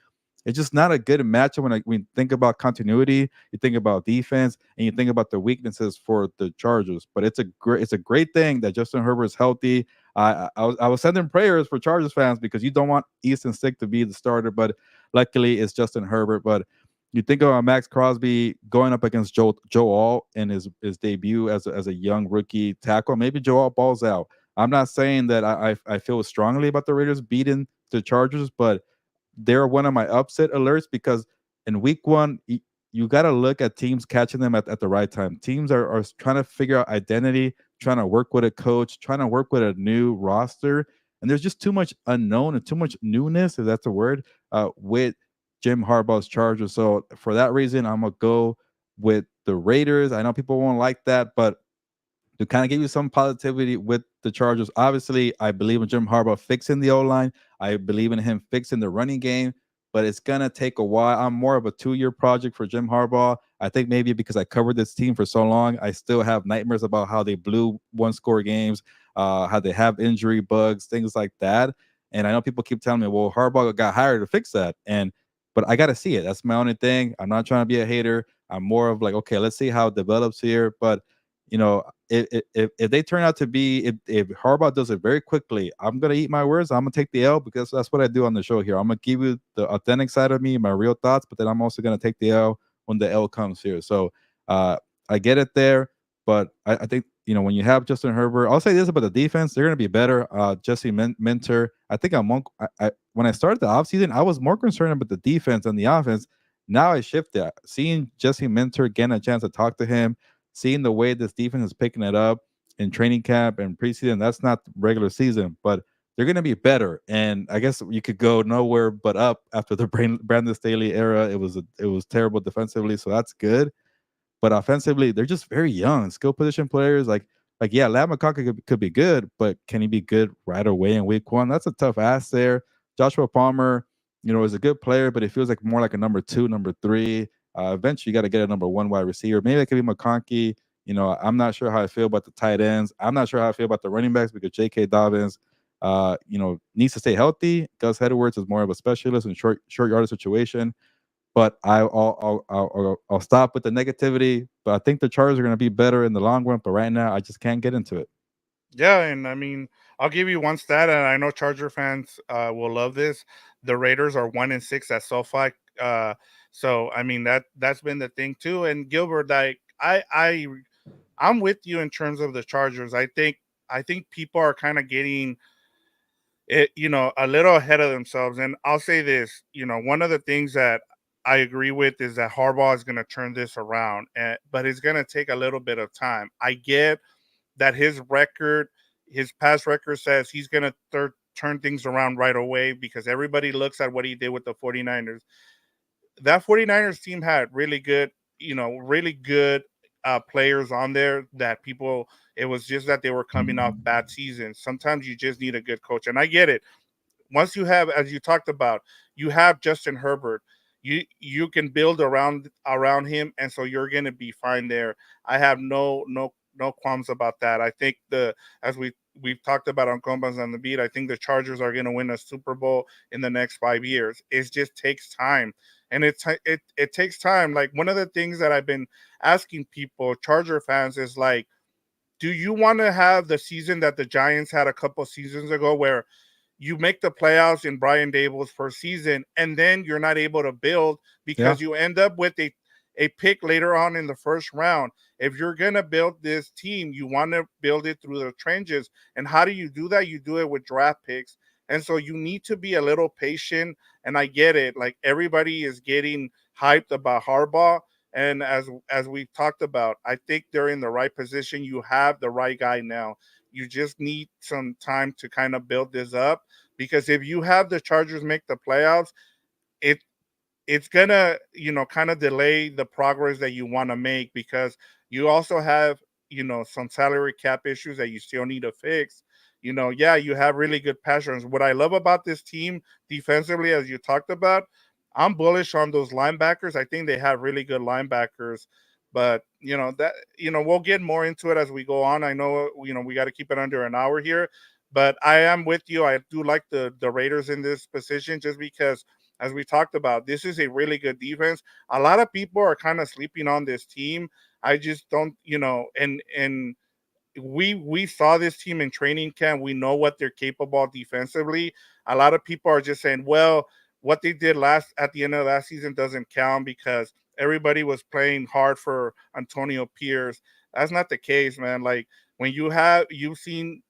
It's just not a good matchup when you think about continuity, you think about defense, and you think about the weaknesses for the Chargers. But it's a great thing that Justin Herbert is healthy. I was sending prayers for Chargers fans because you don't want Easton Stick to be the starter, but luckily it's Justin Herbert. But you think about Max Crosby going up against Joe Alt in his debut as a young rookie tackle. Maybe Joe Alt balls out. I'm not saying that I feel strongly about the Raiders beating the Chargers, but they're one of my upset alerts because in week one, you got to look at teams catching them at the right time. Teams are trying to figure out identity, trying to work with a coach, trying to work with a new roster. And there's just too much unknown and too much newness, if that's a word, with Jim Harbaugh's Chargers. So for that reason, I'm going to go with the Raiders. I know people won't like that, but to kind of give you some positivity with the Chargers. Obviously, I believe in Jim Harbaugh fixing the O line. I believe in him fixing the running game, but it's gonna take a while. I'm more of a 2 year project for Jim Harbaugh. I think maybe because I covered this team for so long, I still have nightmares about how they blew one score games, how they have injury bugs, things like that. And I know people keep telling me, "Well, Harbaugh got hired to fix that," but I got to see it. That's my only thing. I'm not trying to be a hater. I'm more of like, okay, let's see how it develops here. But you know, if they turn out to be if Harbaugh does it very quickly, I'm gonna eat my words. I'm gonna take the L because that's what I do on the show here. I'm gonna give you the authentic side of me, my real thoughts, but then I'm also gonna take the L when the L comes here. So I get it there, but I think when you have Justin Herbert, I'll say this about the defense: they're gonna be better. Jesse Minter, I think when I started the offseason, I was more concerned about the defense than the offense. Now I shifted. Seeing Jesse Minter, getting a chance to talk to him, seeing the way this defense is picking it up in training camp and preseason, that's not regular season, but they're going to be better. And I guess you could go nowhere but up after the Brandon Staley era. It was terrible defensively, so that's good. But offensively, they're just very young, skill position players. Like yeah, Lab McConkey could be good, but can he be good right away in week one? That's a tough ask there. Joshua Palmer, is a good player, but it feels like more like a number two, number three. Eventually, you got to get a number one wide receiver. Maybe it could be McConkey. I'm not sure how I feel about the tight ends. I'm not sure how I feel about the running backs because J.K. Dobbins, needs to stay healthy. Gus Edwards is more of a specialist in short yardage situation. But I'll stop with the negativity. But I think the Chargers are going to be better in the long run. But right now, I just can't get into it. Yeah, and I mean, I'll give you one stat, and I know Charger fans will love this. The Raiders are 1-6 at SoFi. So I mean that's been the thing too. And Gilbert, like I'm with you in terms of the Chargers. I think people are kind of getting it, a little ahead of themselves. And I'll say this, one of the things that I agree with is that Harbaugh is going to turn this around, but it's going to take a little bit of time. I get that his past record says he's going to turn things around right away because everybody looks at what he did with the 49ers. That 49ers team had really good players on there that people, it was just that they were coming off bad seasons. Sometimes you just need a good coach. And I get it. Once you have, as you talked about, you have Justin Herbert. You can build around him, and so you're going to be fine there. I have no qualms about that. I think the as we've talked about on Combans on the Beat, I think the Chargers are going to win a Super Bowl in the next 5 years. It just takes time, and it takes time. Like one of the things that I've been asking people, Charger fans, is like, do you want to have the season that the Giants had a couple seasons ago, where you make the playoffs in Brian Dable's first season, and then you're not able to build Yeah. because you end up with a pick later on in the first round? If you're going to build this team, you want to build it through the trenches. And how do you do that? You do it with draft picks. And so you need to be a little patient. And I get it. Like everybody is getting hyped about Harbaugh. And as we've talked about, I think they're in the right position. You have the right guy now. You just need some time to kind of build this up, because if you have the Chargers make the playoffs, it it's gonna kind of delay the progress that you want to make, because you also have some salary cap issues that you still need to fix. Yeah, you have really good passions. What I love about this team defensively, as you talked about, I'm bullish on those linebackers. I think they have really good linebackers. But we'll get more into it as we go on. I know we got to keep it under an hour here, but I am with you. I do like the Raiders in this position, just because, as we talked about, this is a really good defense. A lot of people are kind of sleeping on this team. I just don't, and we saw this team in training camp. We know what they're capable of defensively. A lot of people are just saying, well, what they did last at the end of last season doesn't count because everybody was playing hard for Antonio Pierce. That's not the case, man. Like when you've seen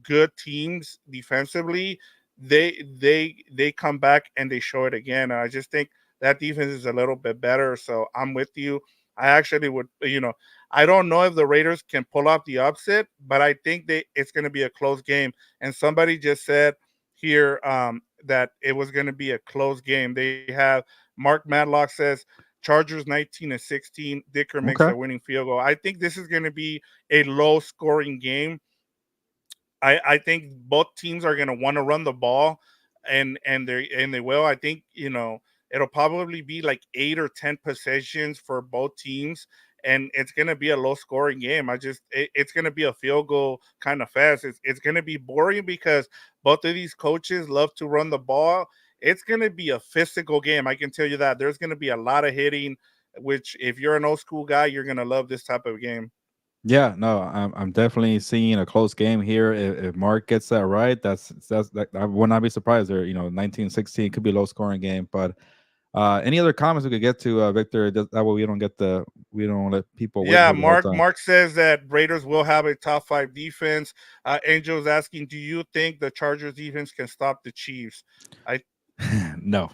good teams defensively, they come back and they show it again. And I just think that defense is a little bit better. So I'm with you. I actually would, I don't know if the Raiders can pull off the upset, but I think it's going to be a close game. And somebody just said here that it was going to be a close game. They have Mark Madlock says Chargers 19-16. Dicker makes Okay. a winning field goal. I think this is going to be a low scoring game. I think both teams are going to want to run the ball, and they will. I think it'll probably be like 8 or 10 possessions for both teams, and it's going to be a low scoring game. It's going to be a field goal kind of fast. It's going to be boring because both of these coaches love to run the ball. It's going to be a physical game. I can tell you that. There's going to be a lot of hitting, which if you're an old school guy, you're going to love this type of game. Yeah, no, I'm definitely seeing a close game here. If Mark gets that right, I would not be surprised. There, 1916 could be a low scoring game. But any other comments we could get to, Victor? That way we don't let people wait Yeah, here the whole Mark. time. Mark says that Raiders will have a top five defense. Angel's asking, do you think the Chargers defense can stop the Chiefs? I No,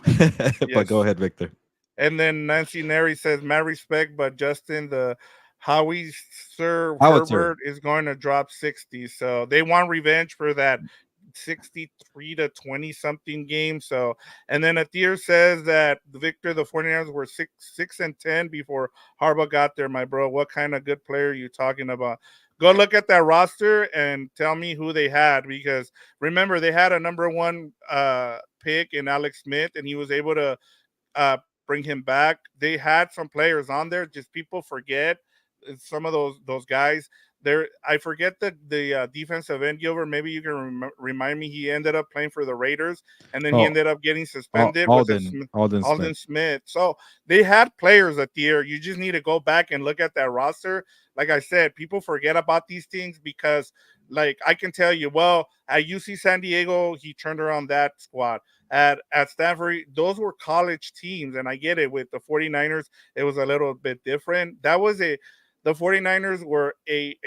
but go Yes. ahead, Victor. And then Nancy Neri says, mad respect, but Justin, the Howie Sir Howitzer. Herbert is going to drop 60. So they want revenge for that 63-20 something game. So, and then Atir says that Victor, the 49ers were 6-10 before Harbaugh got there, my bro. What kind of good player are you talking about? Go look at that roster and tell me who they had, because remember they had a number one pick in Alex Smith, and he was able to bring him back. They had some players on there, just people forget some of those guys. There, I forget the defensive end, Gilbert. Maybe you can remind me. He ended up playing for the Raiders, and then he Oh, ended up getting suspended. Was it Alden Smith. Alden Smith? So they had players at the year. You just need to go back and look at that roster. Like I said, people forget about these things because, like, I can tell you, well, at UC San Diego, he turned around that squad. At Stanford, those were college teams, and I get it. With the 49ers, it was a little bit different. The 49ers were a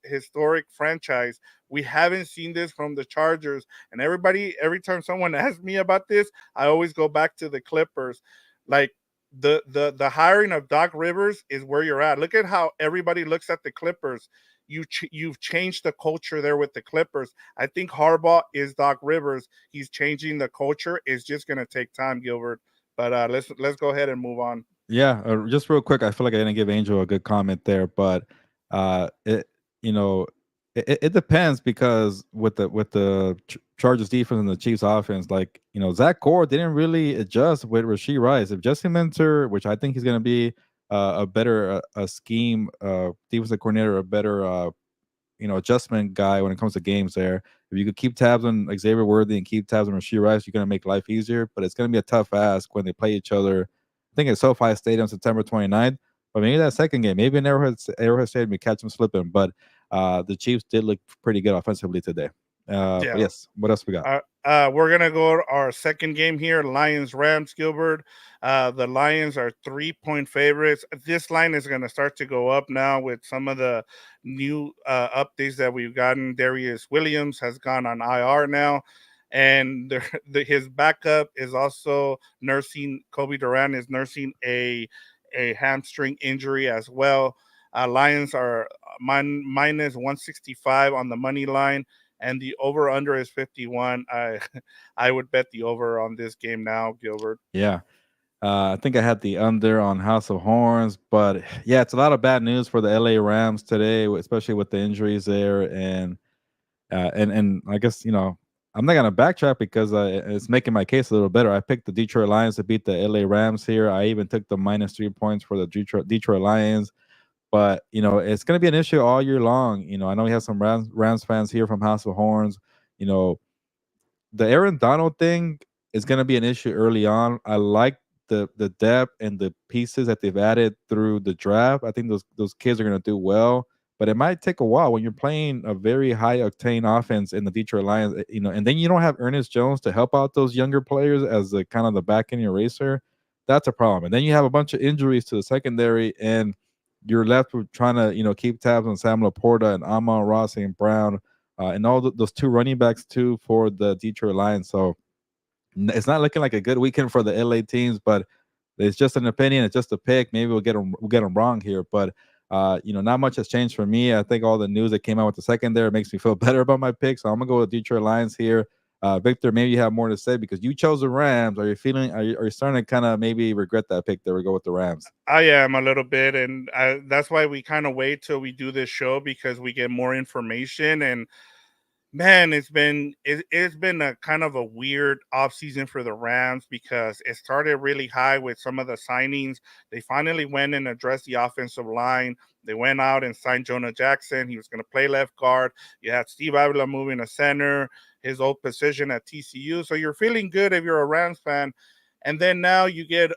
historic franchise. We haven't seen this from the Chargers. And every time someone asks me about this, I always go back to the Clippers. Like, the hiring of Doc Rivers is where you're at. Look at how everybody looks at the Clippers. You've changed the culture there with the Clippers. I think Harbaugh is Doc Rivers. He's changing the culture. It's just gonna take time, Gilbert. But let's go ahead and move on. Yeah, just real quick, I feel like I didn't give Angel a good comment there, but it you know it depends because with the Chargers defense and the Chiefs offense, like Zach Gore didn't really adjust with Rasheed Rice. If Jesse Minter, which I think he's going to be a better a scheme defensive coordinator, a better adjustment guy when it comes to games there. If you could keep tabs on Xavier Worthy and keep tabs on Rasheed Rice, you're going to make life easier. But it's going to be a tough ask when they play each other. I think at SoFi Stadium, September 29th. But maybe that second game, maybe in Arrowhead Stadium, we catch them slipping. But the Chiefs did look pretty good offensively today. But Yeah. yes, what else we got? We're gonna go to our second game here. Lions Rams, Gilbert. The Lions are 3-point favorites. This line is gonna start to go up now with some of the new updates that we've gotten. Darius Williams has gone on IR now, and his backup is also nursing. Kobe Durant is nursing a hamstring injury as well. Lions are minus 165 on the money line, and the over under is 51. I would bet the over on this game now, Gilbert. Yeah. I think I had the under on House of Horns, but yeah, it's a lot of bad news for the LA Rams today, especially with the injuries there. And I guess I'm not gonna backtrack because it's making my case a little better. I picked the Detroit Lions to beat the LA Rams here. I even took the minus 3 points for the Detroit Lions, but it's gonna be an issue all year long. I know we have some Rams fans here from House of Horns. You know, the Aaron Donald thing is going to be an issue early on. I like the depth and the pieces that they've added through the draft. I think those kids are going to do well, but it might take a while when you're playing a very high octane offense in the Detroit Lions. And then you don't have Ernest Jones to help out those younger players as the kind of the back end eraser. That's a problem. And then you have a bunch of injuries to the secondary, and you're left with trying to keep tabs on Sam Laporta and Amon Ross and Brown and all those two running backs too for the Detroit Lions. So it's not looking like a good weekend for the LA teams, but it's just an opinion. It's just a pick. Maybe we'll get them wrong here, but not much has changed for me. I think all the news that came out with the second there makes me feel better about my pick. So I'm gonna go with Detroit Lions here. Victor, maybe you have more to say because you chose the Rams. Are you starting to kind of maybe regret that pick there? We go with the Rams. I am a little bit, and that's why we kind of wait till we do this show, because we get more information. And man, it's been a kind of a weird offseason for the Rams, because it started really high with some of the signings. They finally went and addressed the offensive line. They went out and signed Jonah Jackson. He was going to play left guard. You had Steve Avila moving to center, his old position at TCU. So you're feeling good if you're a Rams fan. And then now you get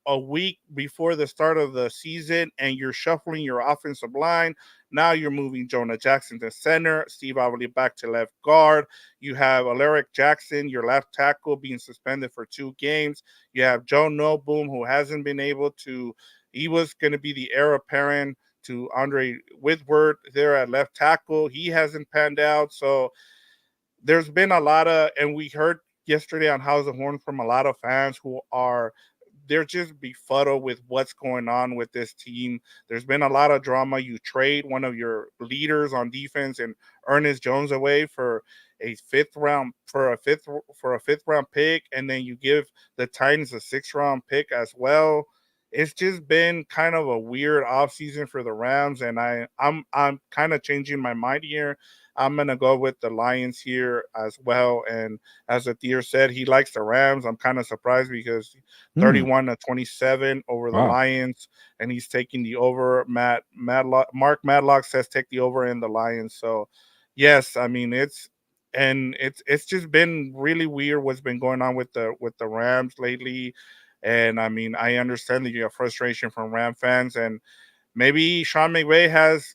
a week before the start of the season and you're shuffling your offensive line. Now you're moving Jonah Jackson to center, Steve Avila back to left guard. You have Alaric Jackson, your left tackle, being suspended for 2 games. You have Joe Noboom, who hasn't been able to, he was going to be the heir apparent to Andre Whitworth there at left tackle. He hasn't panned out. So there's been a lot of, and we heard yesterday on House of Horn from a lot of fans who are, they're just befuddled with what's going on with this team. There's been a lot of drama. You trade one of your leaders on defense and Ernest Jones away for a fifth round pick, and then you give the Titans a 6th round pick as well. it's just been kind of a weird offseason for the Rams, and I'm kind of changing my mind here. I'm gonna go with the Lions here as well. And as Athir said, he likes the Rams. I'm kind of surprised because Hmm. 31-27 over the Wow. Lions, and he's taking the over. Mark Madlock says take the over in the Lions. So yes, I mean it's just been really weird what's been going on with the Rams lately. And I mean, I understand that you have frustration from Ram fans, and maybe Sean McVay has,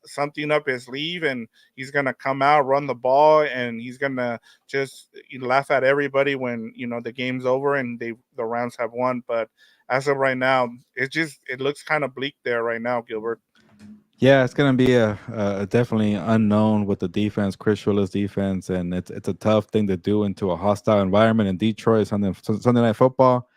something up his sleeve, and he's gonna come out, run the ball, and he's gonna just laugh at everybody when the game's over and the Rams have won. But as of right now, it looks kind of bleak there right now, Gilbert. Yeah, it's gonna be a definitely unknown with the defense, Chris Shula's defense, and it's a tough thing to do into a hostile environment in Detroit Sunday Night Football.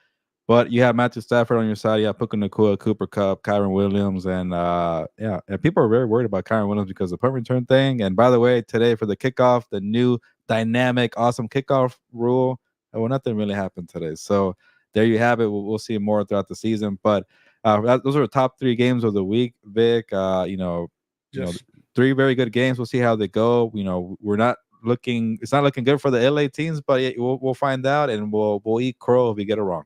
But you have Matthew Stafford on your side. You have Puka Nakua, Cooper Cup, Kyron Williams, and yeah, and people are very worried about Kyron Williams because of the punt return thing. And by the way, today for the kickoff, the new dynamic, awesome kickoff rule. Well, nothing really happened today. So there you have it. We'll see more throughout the season. But those are the top three games of the week, Vic. Just Three very good games. We'll see how they go. We're not looking. It's not looking good for the LA teams, but yeah, we'll find out, and we'll eat crow if we get it wrong.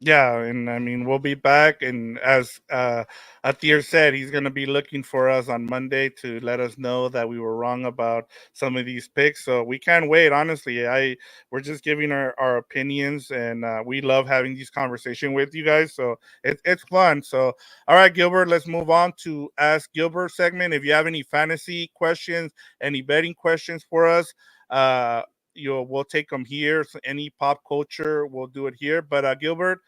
Yeah, and I mean we'll be back, and as Atir said, he's going to be looking for us on Monday to let us know that we were wrong about some of these picks. So we can't wait. Honestly, I we're just giving our opinions, and we love having these conversation with you guys. So it's fun. So all right, Gilbert, let's move on to Ask Gilbert segment. If you have any fantasy questions, any betting questions for us, uh, we'll take them here. So any pop culture, we'll do it here. But Gilbert,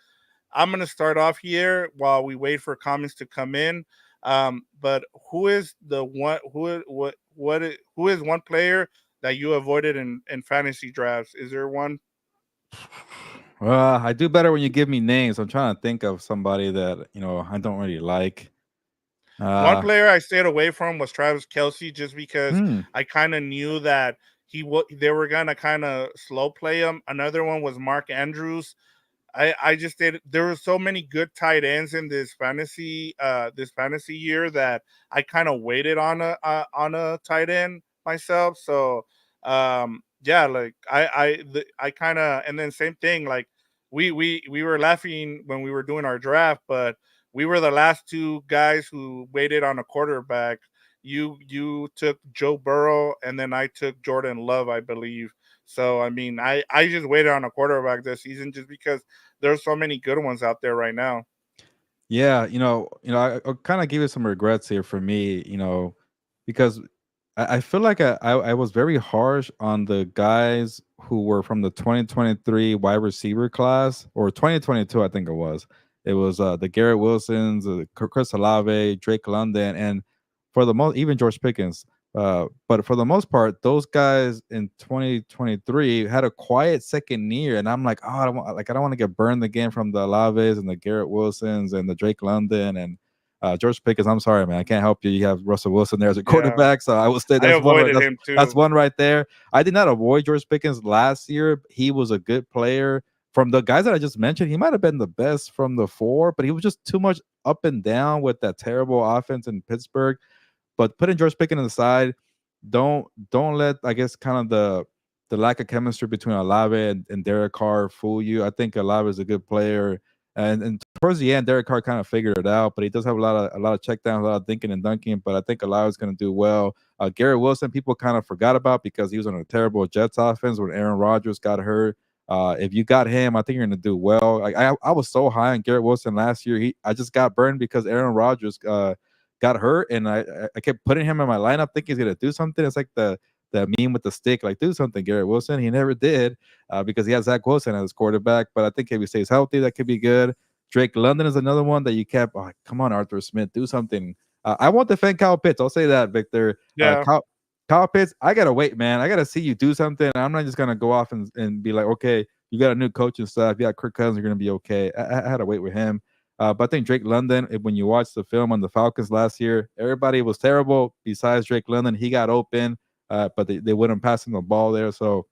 I'm going to start off here while we wait for comments to come in. But who is the one who is one player that you avoided in fantasy drafts? Is there one? I do better when you give me names. I'm trying to think of somebody that I don't really like. One Uh, player I stayed away from was Travis Kelsey, just because hmm. I kind of knew that they were gonna kind of slow play him. Another one was Mark Andrews. I just did. There were so many good tight ends in this fantasy year that I kind of waited on a tight end myself. So yeah, like I kind of, and then same thing, like we were laughing when we were doing our draft, but we were the last two guys who waited on a quarterback. You took Joe Burrow, and then I took Jordan Love, I believe. So I mean, I just waited on a quarterback this season just because there's so many good ones out there right now. Yeah, I'll kind of give you some regrets here for me, because I feel like I was very harsh on the guys who were from the 2023 wide receiver class, or 2022, I think it was. It was the Garrett Wilsons, Chris Olave, Drake London, and for the most, even George Pickens. But for the most part, those guys in 2023 had a quiet second year, and I'm like, oh, I don't want to get burned again from the Olaves and the Garrett Wilsons and the Drake London and George Pickens. I'm sorry, man, I can't help you. You have Russell Wilson there as a Yeah, quarterback, so I will say I avoided him that's too. one right there. I did not avoid George Pickens last year. He was a good player. From the guys that I just mentioned, he might have been the best from the four, but he was just too much up and down with that terrible offense in Pittsburgh. But putting George Pickens aside, don't let, I guess, kind of the lack of chemistry between Olave and Derek Carr fool you. I think Olave is a good player, and towards the end, Derek Carr kind of figured it out. But he does have a lot of check downs, a lot of thinking and dunking. But I think Olave is going to do well. Garrett Wilson, people kind of forgot about because he was on a terrible Jets offense when Aaron Rodgers got hurt. If you got him, I think you're going to do well. Like I was so high on Garrett Wilson last year. I just got burned because Aaron Rodgers got hurt, and I kept putting him in my lineup thinking he's gonna do something. It's like the meme with the stick, like do something, Garrett Wilson. He never did because he has Zach Wilson as his quarterback. But I think if he stays healthy, that could be good. Drake London is another one that you kept. Oh, come on, Arthur Smith, do something. I won't defend Kyle Pitts. I'll say that, Victor. Yeah, Kyle Pitts, I gotta wait, man. I gotta see you do something. I'm not just gonna go off and be like, okay, you got a new coach and stuff. You got Kirk Cousins, you're gonna be okay. I had to wait with him. But I think Drake London, when you watch the film on the Falcons last year, everybody was terrible besides Drake London. He got open, but they wouldn't pass him the ball there. So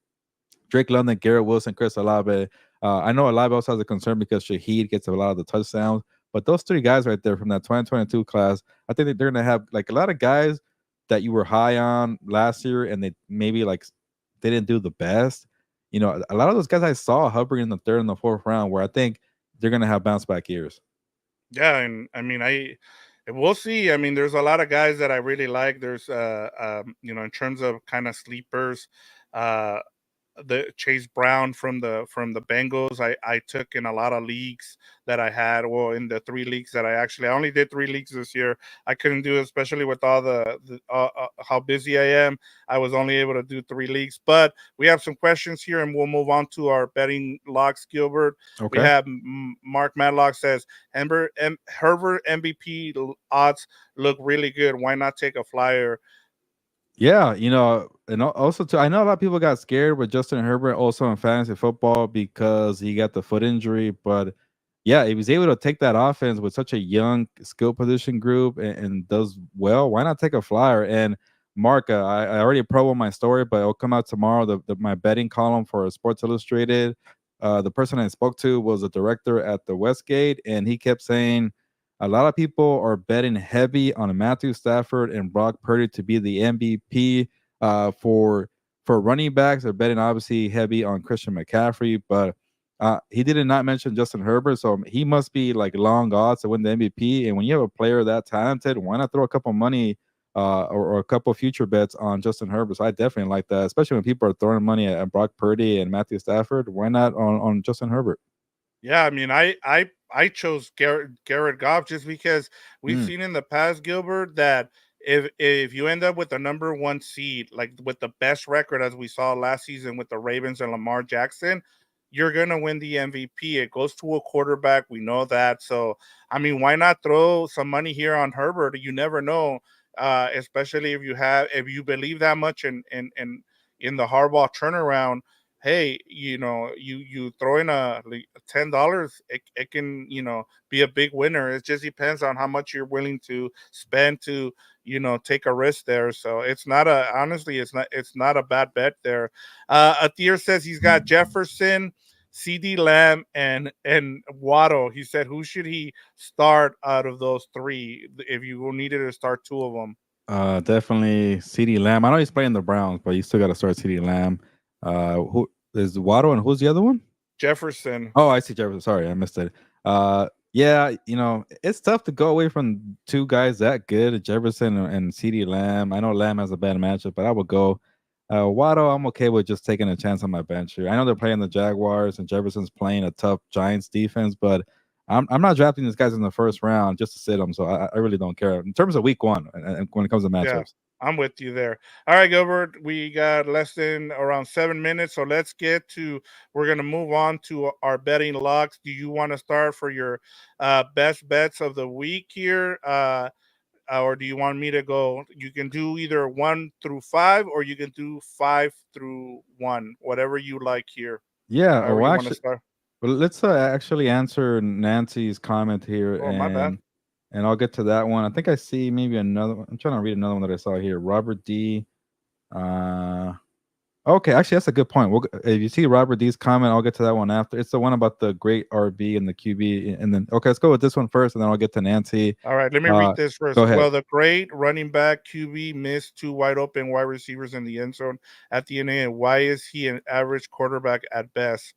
Drake London, Garrett Wilson, Chris Olave. I know a lot of us has a concern because Shaheed gets a lot of the touchdowns, but those three guys right there from that 2022 class, I think that they're gonna have like a lot of guys that you were high on last year, and they maybe like didn't do the best. You know, a lot of those guys I saw hovering in the third and the fourth round, where I think they're gonna have bounce back years. Yeah, and I mean, we'll see. I mean, there's a lot of guys that I really like. There's in terms of kind of sleepers, uh the Chase Brown from the Bengals. I took in a lot of leagues that I had. Well, in the three leagues that I only did three leagues this year. I couldn't do it, especially with all the how busy I am. I was only able to do three leagues. But we have some questions here, and we'll move on to our betting locks. Gilbert, we Okay. have Mark Madlock says Herbert MVP odds look really good. Why not take a flyer? Yeah, you know, and also too, I know a lot of people got scared with Justin Herbert also in fantasy football because he got the foot injury, but yeah, he was able to take that offense with such a young skill position group and does well. Why not take a flyer? And Mark, I already promo my story, but it'll come out tomorrow. My betting column for Sports Illustrated. The person I spoke to was a director at the Westgate, and he kept saying a lot of people are betting heavy on Matthew Stafford and Brock Purdy to be the MVP. For running backs, they're betting obviously heavy on Christian McCaffrey, but he did not mention Justin Herbert, so he must be like long odds to win the MVP. And when you have a player that talented, why not throw a couple money or a couple future bets on Justin Herbert? So I definitely like that, especially when people are throwing money at Brock Purdy and Matthew Stafford. Why not on Justin Herbert? Yeah, I mean, I chose Garrett Goff just because we've Mm. seen in the past, Gilbert, that if you end up with the number one seed, like with the best record as we saw last season with the Ravens and Lamar Jackson, you're gonna win the MVP. It goes to a quarterback. We know that. So I mean, why not throw some money here on Herbert? You never know, especially if you believe that much in the Harbaugh turnaround. Hey, you throw in a like $10, it can be a big winner. It just depends on how much you're willing to spend to take a risk there. So it's not a honestly, it's not a bad bet there. Athir says he's got Jefferson, CD Lamb, and Waddle. He said, who should he start out of those three if you needed to start two of them? Definitely CD Lamb. I know he's playing the Browns, but you still got to start CD Lamb. Who is Waddle and who's the other one? Jefferson. Oh, I see Jefferson. Sorry, I missed it. Yeah, you know, it's tough to go away from two guys that good, Jefferson and CD Lamb. I know Lamb has a bad matchup, but I would go Waddle. I'm okay with just taking a chance on my bench here. I know they're playing the Jaguars and Jefferson's playing a tough Giants defense, but I'm not drafting these guys in the first round just to sit them. So I really don't care in terms of week one and when it comes to Yeah, matchups. I'm with you there. All right, Gilbert, we got less than around 7 minutes, so we're gonna move on to our betting locks. Do you want to start for your best bets of the week here, or do you want me to go? You can do either 1 through 5, or you can do 5 through 1, whatever you like here. Yeah. However Oh, you want to actually, start. well, let's actually answer Nancy's comment here, Oh, my bad. and I'll get to that one. I think I see maybe another one. I'm trying to read another one that I saw here. Robert D. Uh, okay, actually, that's a good point. If you see Robert D's comment, I'll get to that one after. It's the one about the great RB and the QB, and then okay, let's go with this one first, and then I'll get to Nancy. All right, let me read Uh, this Go first. ahead. Well, the great running back QB missed two wide open wide receivers in the end zone at the end. And why is he an average quarterback at best?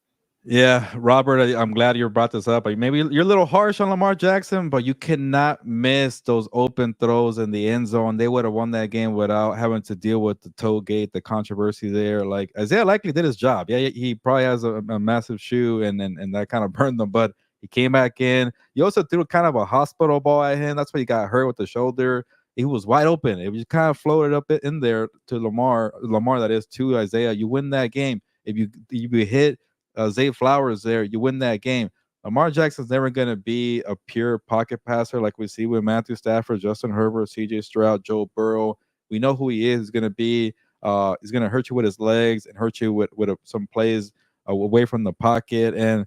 Yeah, Robert, I'm glad you brought this up. Maybe you're a little harsh on Lamar Jackson, but you cannot miss those open throws in the end zone. They would have won that game without having to deal with the toe gate, the controversy there. Like Isaiah likely did his job. Yeah, he probably has a massive shoe, and that kind of burned them. But he came back in. You also threw kind of a hospital ball at him. That's why he got hurt with the shoulder. He was wide open. It was kind of floated up in there to Lamar that is to Isaiah. You win that game if you hit Zay Flowers there, you win that game. Lamar Jackson's never going to be a pure pocket passer like we see with Matthew Stafford, Justin Herbert, CJ Stroud, Joe Burrow. We know who he is. He's going to be, he's going to hurt you with his legs and hurt you with some plays away from the pocket. And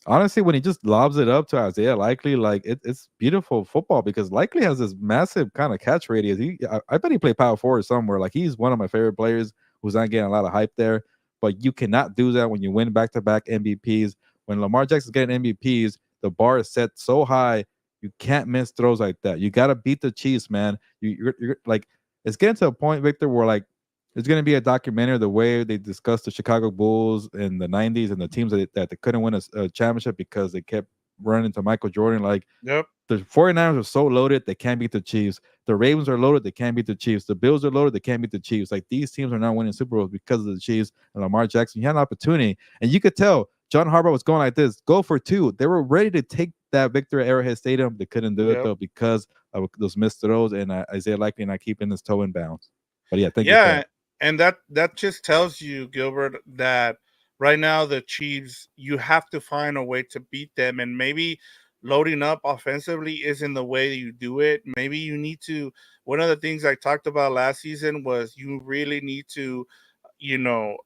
honestly, when he just lobs it up to Isaiah Likely, like it's beautiful football because Likely has this massive kind of catch radius. I bet he played power forward somewhere. Like he's one of my favorite players who's not getting a lot of hype there, but you cannot do that when you win back-to-back MVPs. when Lamar Jackson's getting MVPs, the bar is set so high. You can't miss throws like that. You got to beat the Chiefs, man. You're like, it's getting to a point, Victor, where like there's going to be a documentary the way they discussed the Chicago Bulls in the 90s and the teams that they couldn't win a championship because they kept running into Michael Jordan. Like, Yep. the 49ers are so loaded, they can't beat the Chiefs. The Ravens are loaded, they can't beat the Chiefs. The Bills are loaded, they can't beat the Chiefs. Like, these teams are not winning Super Bowls because of the Chiefs and Lamar Jackson. You had an opportunity, and you could tell John Harbaugh was going like this, go for two. They were ready to take that victory at Arrowhead Stadium. They couldn't do it, Yep. though, because of those missed throws and Isaiah Likely not keeping his toe in bounds. But yeah, thank you for Yeah, that. and that just tells you, Gilbert, that right now the Chiefs, you have to find a way to beat them, and maybe loading up offensively isn't the way you do it. Maybe you need to. One of the things I talked about last season was you really need to, you know,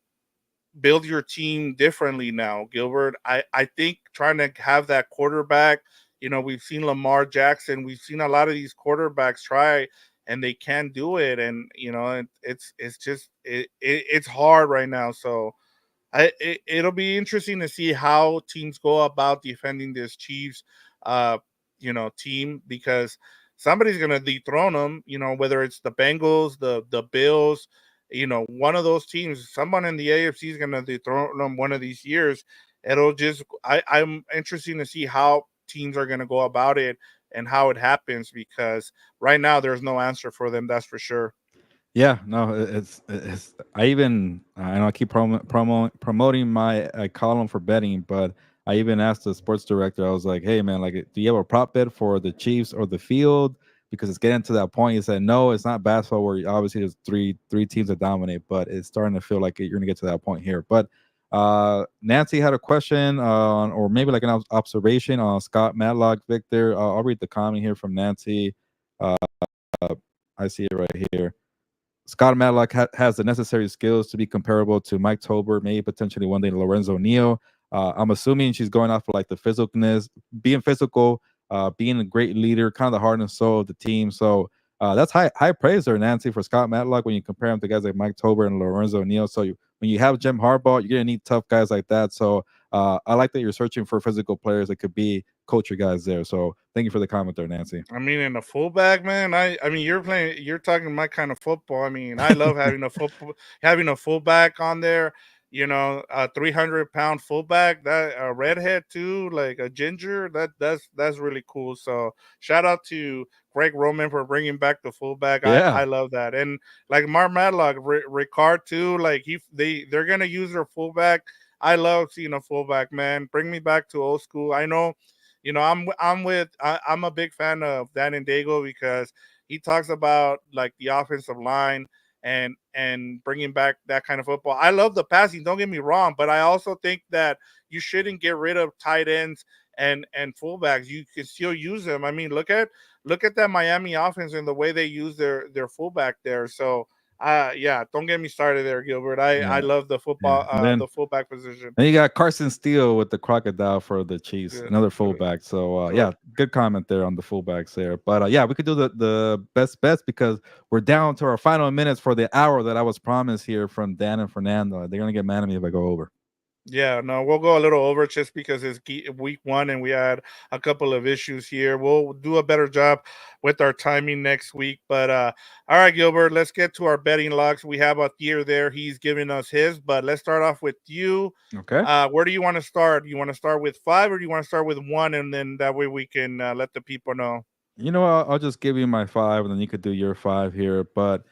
build your team differently now, Gilbert. I think trying to have that quarterback, we've seen Lamar Jackson, we've seen a lot of these quarterbacks try and they can't do it. And, it's just, it's hard right now. So it'll be interesting to see how teams go about defending this Chiefs, uh, team, because somebody's gonna dethrone them. Whether it's the Bengals, the Bills, one of those teams, someone in the AFC is gonna dethrone them one of these years. It'll just, I'm interested to see how teams are gonna go about it and how it happens, because right now there's no answer for them. That's for sure. Yeah, no, it's. I know I keep promoting my column for betting, but I even asked the sports director. I was like, "Hey, man, like, do you have a prop bet for the Chiefs or the field? Because it's getting to that point." He said, "No, it's not basketball where obviously there's three teams that dominate, but it's starting to feel like you're gonna get to that point here." But Nancy had a question or maybe like an observation on Scott Matlock. Victor, I'll read the comment here from Nancy. Uh, I see it right here. Scott Matlock has the necessary skills to be comparable to Mike Tober, maybe potentially one day Lorenzo Neal. I'm assuming she's going off of like the physicalness, being physical, being a great leader, kind of the heart and soul of the team. So that's high praise there, Nancy, for Scott Matlock when you compare him to guys like Mike Tober and Lorenzo Neal. So when you have Jim Harbaugh, you're gonna need tough guys like that. So I like that you're searching for physical players that could be culture guys there. So thank you for the comment there, Nancy. I mean, in a fullback, man. I mean, you're talking my kind of football. I mean, I love having a fullback on there. A 300-pound fullback, that a redhead too, like a ginger. That's really cool. So shout out to Greg Roman for bringing back the fullback. I Yeah. love that. And like Mark Madlock, Ricard too. Like they're gonna use their fullback. I love seeing a fullback, man. Bring me back to old school. I know, I'm a big fan of Dan and Dago, because he talks about like the offensive line and bringing back that kind of football. I love the passing, don't get me wrong, but I also think that you shouldn't get rid of tight ends and fullbacks. You can still use them. I mean, look at that Miami offense and the way they use their fullback there. So yeah, don't get me started there, Gilbert. I Yeah. love the Yeah. football, And then the fullback position. Then you got Carson Steele with the crocodile for the Chiefs, Good, another good, fullback. So good. yeah, good comment there on the fullbacks there. But yeah, we could do the best bets because we're down to our final minutes for the hour that I was promised here from Dan and Fernando. They're gonna get mad at me if I go over. Yeah, no, we'll go a little over just because it's week one and we had a couple of issues here. We'll do a better job with our timing next week. But all right, Gilbert, let's get to our betting logs. We have a tier there. He's giving us his, but let's start off with you. Okay. Where do you want to start? You want to start with five, or do you want to start with one, and then that way we can let the people know? You know, I'll just give you my five, and then you could do your five here. But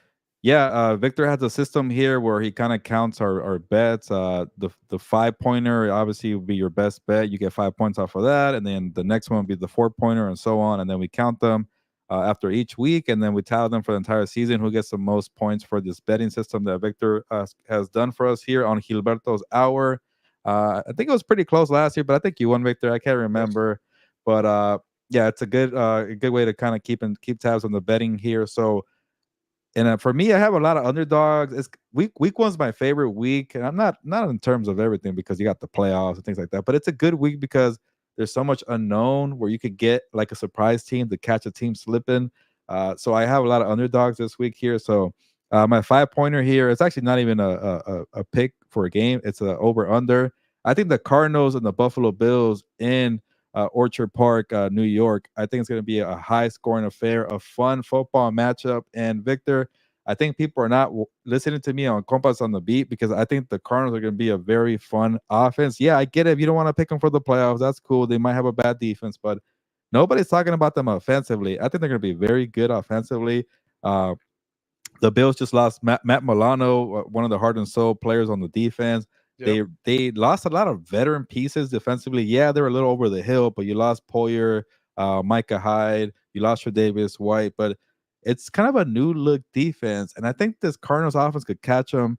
yeah, Victor has a system here where he kind of counts our bets. The 5 pointer obviously would be your best bet. You get 5 points off of that, and then the next one would be the 4 pointer, and so on. And then we count them after each week, and then we tally them for the entire season. Who gets the most points for this betting system that Victor has done for us here on Gilberto's Hour? I think it was pretty close last year, but I think you won, Victor. I can't Yes. remember, but yeah, it's a good way to kind of keep tabs on the betting here. So, and for me, I have a lot of underdogs. It's week one's my favorite week, and I'm not in terms of everything because you got the playoffs and things like that. But it's a good week because there's so much unknown where you could get like a surprise team to catch a team slipping. So I have a lot of underdogs this week here. So my 5 pointer here, it's actually not even a pick for a game. It's a over under. I think the Cardinals and the Buffalo Bills in Orchard Park, New York. I think it's going to be a high scoring affair, a fun football matchup. And Victor, I think people are not listening to me on Compass on the Beat because I think the Cardinals are going to be a very fun offense. Yeah, I get it. If you don't want to pick them for the playoffs, that's cool. They might have a bad defense, but nobody's talking about them offensively. I think they're going to be very good offensively. Uh, the Bills just lost Matt Milano, one of the heart and soul players on the defense. Yep. They lost a lot of veteran pieces defensively. Yeah, they're a little over the hill, but you lost Poyer, Micah Hyde, you lost Tre'Davious White, but it's kind of a new look defense, and I think this Cardinals offense could catch them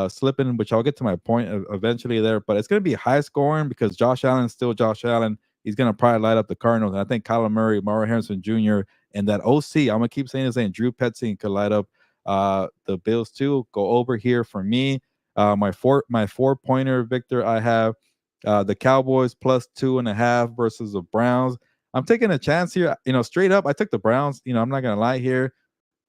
slipping, which I'll get to my point eventually there. But it's going to be high scoring because Josh Allen's still Josh Allen. He's going to probably light up the Cardinals, and I think Kyler Murray, Mario Harrison Jr., and that OC, I'm going to keep saying his name, Drew Petzing, could light up the Bills too. Go over here for me. My four pointer, Victor. I have the Cowboys plus 2.5 versus the Browns. I'm taking a chance here. Straight up, I took the Browns. I'm not gonna lie here,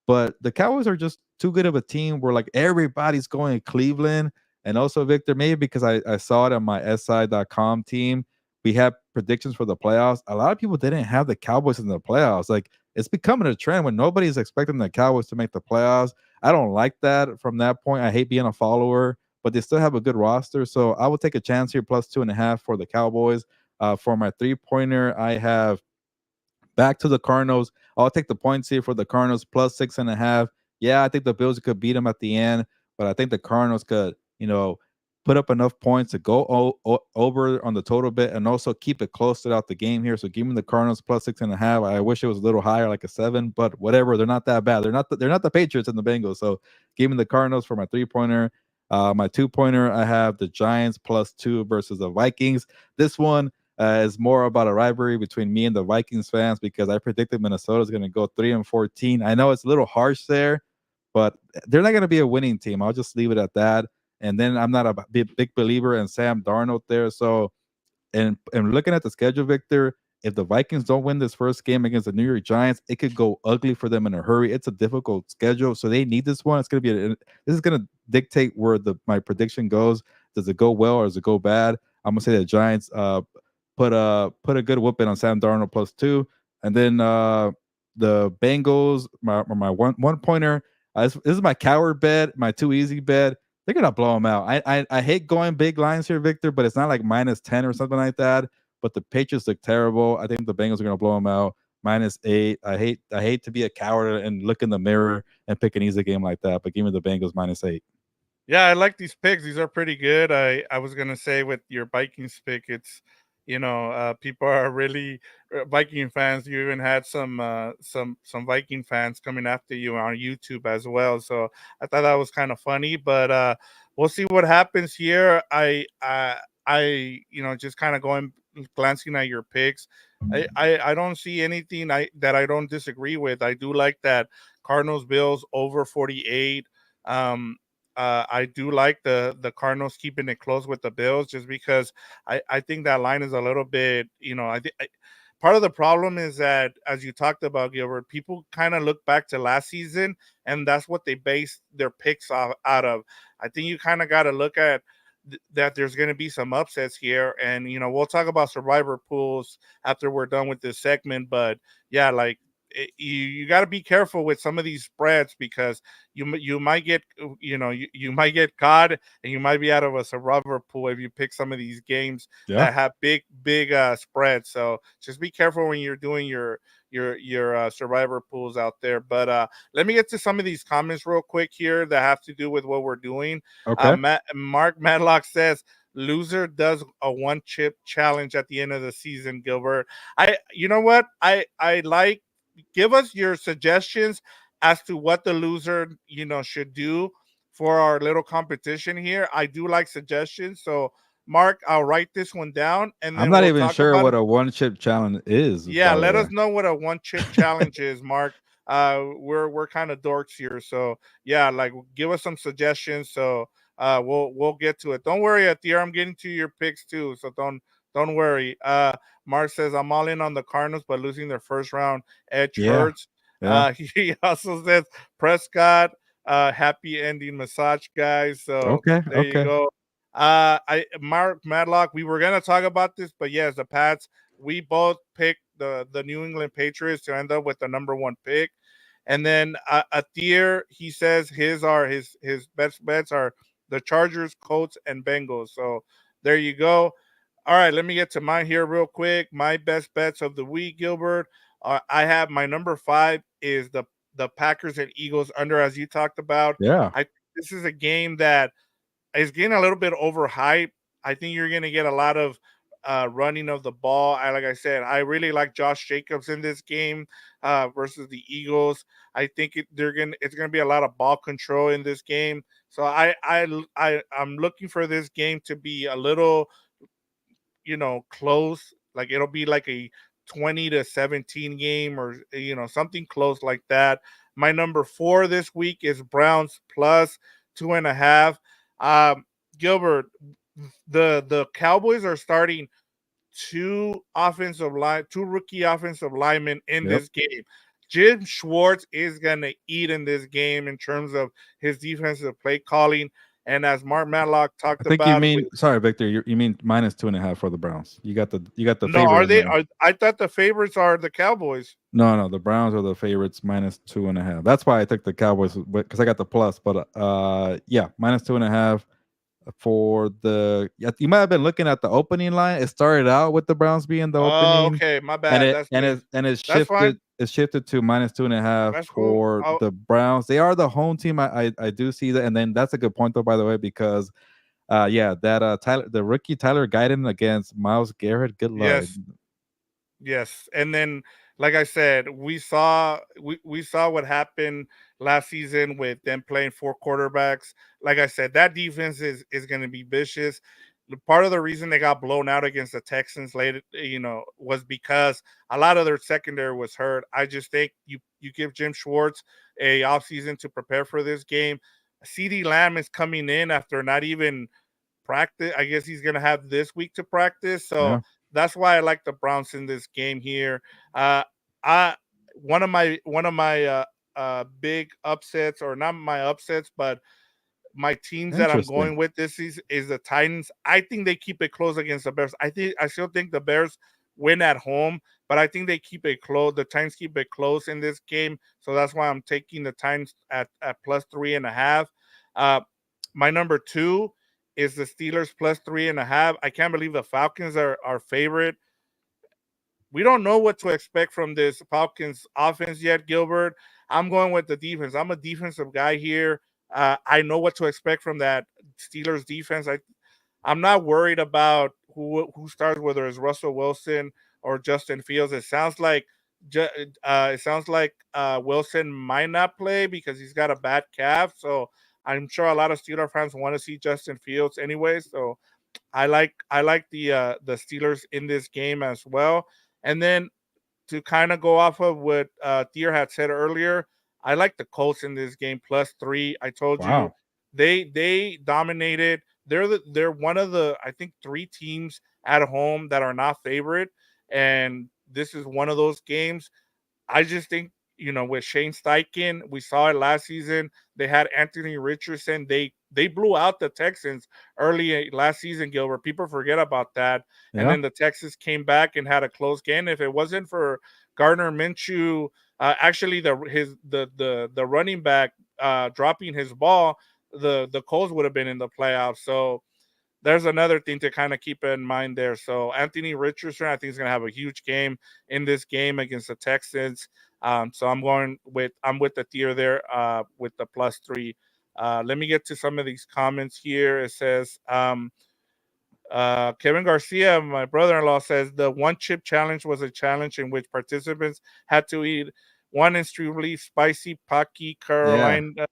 but the Cowboys are just too good of a team where like everybody's going to Cleveland. And also, Victor, maybe because I saw it on my SI.com team, we have predictions for the playoffs. A lot of people didn't have the Cowboys in the playoffs. Like it's becoming a trend when nobody's expecting the Cowboys to make the playoffs. I don't like that from that point. I hate being a follower, but they still have a good roster. So I will take a chance here, plus 2.5 for the Cowboys. For my 3 pointer, I have back to the Cardinals. I'll take the points here for the Cardinals plus 6.5. Yeah, I think the Bills could beat them at the end, but I think the Cardinals could, put up enough points to go over on the total bit and also keep it close throughout the game here. So give me the Cardinals plus 6.5. I wish it was a little higher, like a 7, but whatever. They're not that bad. They're not the Patriots and the Bengals. So give me the Cardinals for my 3 pointer. My 2 pointer, I have the Giants plus 2 versus the Vikings. This one is more about a rivalry between me and the Vikings fans because I predicted Minnesota is going to go 3-14. I know it's a little harsh there, but they're not going to be a winning team. I'll just leave it at that. And then I'm not a big believer in Sam Darnold there. So and looking at the schedule, Victor, if the Vikings don't win this first game against the New York Giants, it could go ugly for them in a hurry. It's a difficult schedule, so they need this one. This is gonna dictate where my prediction goes. Does it go well or does it go bad? I'm gonna say the Giants put a good whooping on Sam Darnold plus 2, and then the Bengals, my one pointer. This is my coward bet, my too easy bet. They're gonna blow them out. I hate going big lines here, Victor, but it's not like -10 or something like that. But the Patriots look terrible. I think the Bengals are gonna blow them out. -8. I hate to be a coward and look in the mirror and pick an easy game like that. But give me the Bengals -8. Yeah, I like these picks. These are pretty good. I was gonna say with your Vikings pick, it's people are really Viking fans. You even had some Viking fans coming after you on YouTube as well. So I thought that was kind of funny. But we'll see what happens here. I just kind of going glancing at your picks. I don't see anything that I don't disagree with. I do like that Cardinals Bills over 48. Um, I do like the Cardinals keeping it close with the Bills just because I think that line is a little bit, I think part of the problem is that as you talked about, Gilbert, people kind of look back to last season and that's what they base their picks out of. I think you kind of got to look at that there's going to be some upsets here, and we'll talk about survivor pools after we're done with this segment. But yeah, like you got to be careful with some of these spreads because you might get you might get caught and you might be out of a survivor pool if you pick some of these games Yeah. that have big spreads. So just be careful when you're doing your survivor pools out there. But let me get to some of these comments real quick here that have to do with what we're doing. Okay. Mark Madlock says loser does a one chip challenge at the end of the season. Gilbert, you know what, I like, give us your suggestions as to what the loser should do for our little competition here. I do like suggestions, so Mark, I'll write this one down and I'm then not we'll even talk sure about what it. a one chip challenge is, Yeah, by the let way. us know what a one chip challenge is, Mark. We're kind of dorks here, so yeah, like give us some suggestions. So we'll get to it. Don't worry, Atir, I'm getting to your picks too, so don't worry. Mark says I'm all in on the Cardinals, but losing their first round edge Yeah. hurts. Yeah. He also says Prescott, happy ending massage, guys. So Okay. there you Okay. go. I Mark Madlock. We were gonna talk about this, but yes, the Pats. We both picked the New England Patriots to end up with the number one pick, and then a tier. He says his best bets are the Chargers, Colts, and Bengals. So there you go. All right, let me get to mine here real quick. My best bets of the week, Gilbert. I have my number five is the Packers and Eagles under, as you talked about. Yeah. I This is a game that is getting a little bit overhyped. I think you're going to get a lot of running of the ball. Like I said, I really like Josh Jacobs in this game versus the Eagles. I think it's gonna be a lot of ball control in this game. So I'm looking for this game to be a little, close. Like it'll be like a 20-17 game, or something close like that. My number four this week is Browns plus 2.5. Um, Gilbert, the Cowboys are starting two rookie offensive linemen in Yep. this game. Jim Schwartz is gonna eat in this game in terms of his defensive play calling. And as Mark Matlock I talked think you about with mean sorry, Victor. You mean -2.5 for the Browns. You got the no, favorite are in they there. are I thought the favorites are the Cowboys. No, no, the Browns are the favorites -2.5. That's why I took the Cowboys because I got the plus. But yeah, -2.5 for the. Yeah, you might have been looking at the opening line. It started out with the Browns being the Oh, opening, okay, my and bad. it That's and me. it and it That's fine. shifted. It shifted to -2.5 That's cool. for the Browns. They are the home team. I do see that, and then that's a good point though, by the way, because yeah, that the rookie Tyler Guyton against Miles Garrett. Good lord. Yes. Yes, and then like I said, we saw what happened last season with them playing four quarterbacks. Like I said, that defense is going to be vicious. Part of the reason they got blown out against the Texans late, was because a lot of their secondary was hurt. I just think you give Jim Schwartz a offseason to prepare for this game. CD Lamb is coming in after not even practice. I guess he's gonna have this week to practice. So Yeah, that's why I like the Browns in this game here. I one of my big upsets, or not my upsets, but my teams that I'm interesting. going with this is the Titans. I think they keep it close against the Bears. I still think the Bears win at home, but I think they keep it close. The Titans keep it close in this game, so that's why I'm taking the Titans at plus 3.5. Uh, my number two is the Steelers plus 3.5. I can't believe the Falcons are favorite. We don't know what to expect from this Falcons offense yet, Gilbert. I'm going with the defense. I'm a defensive guy here. I know what to expect from that Steelers defense. I'm not worried about who starts, whether it's Russell Wilson or Justin Fields. It sounds like Wilson might not play because he's got a bad calf. So I'm sure a lot of Steeler fans want to see Justin Fields anyway. So I like the Steelers in this game as well. And then to kind of go off of what Thier had said earlier, I like the Colts in this game plus 3. I told you Wow. they dominated. They're one of the, I think, three teams at home that are not favorite, and this is one of those games. I just think, with Shane Steichen, we saw it last season. They had Anthony Richardson. They blew out the Texans early last season, Gilbert. People forget about that. And Yeah. then the Texans came back and had a close game. If it wasn't for Gardner Minshew, actually the running back dropping his ball, the Colts would have been in the playoffs. So there's another thing to kind of keep in mind there. So Anthony Richardson, I think, is going to have a huge game in this game against the Texans. So I'm with the tier there with the plus 3. Let me get to some of these comments here. It says Kevin Garcia, my brother-in-law, says the one chip challenge was a challenge in which participants had to eat one extremely spicy Pocky Yeah. Carolina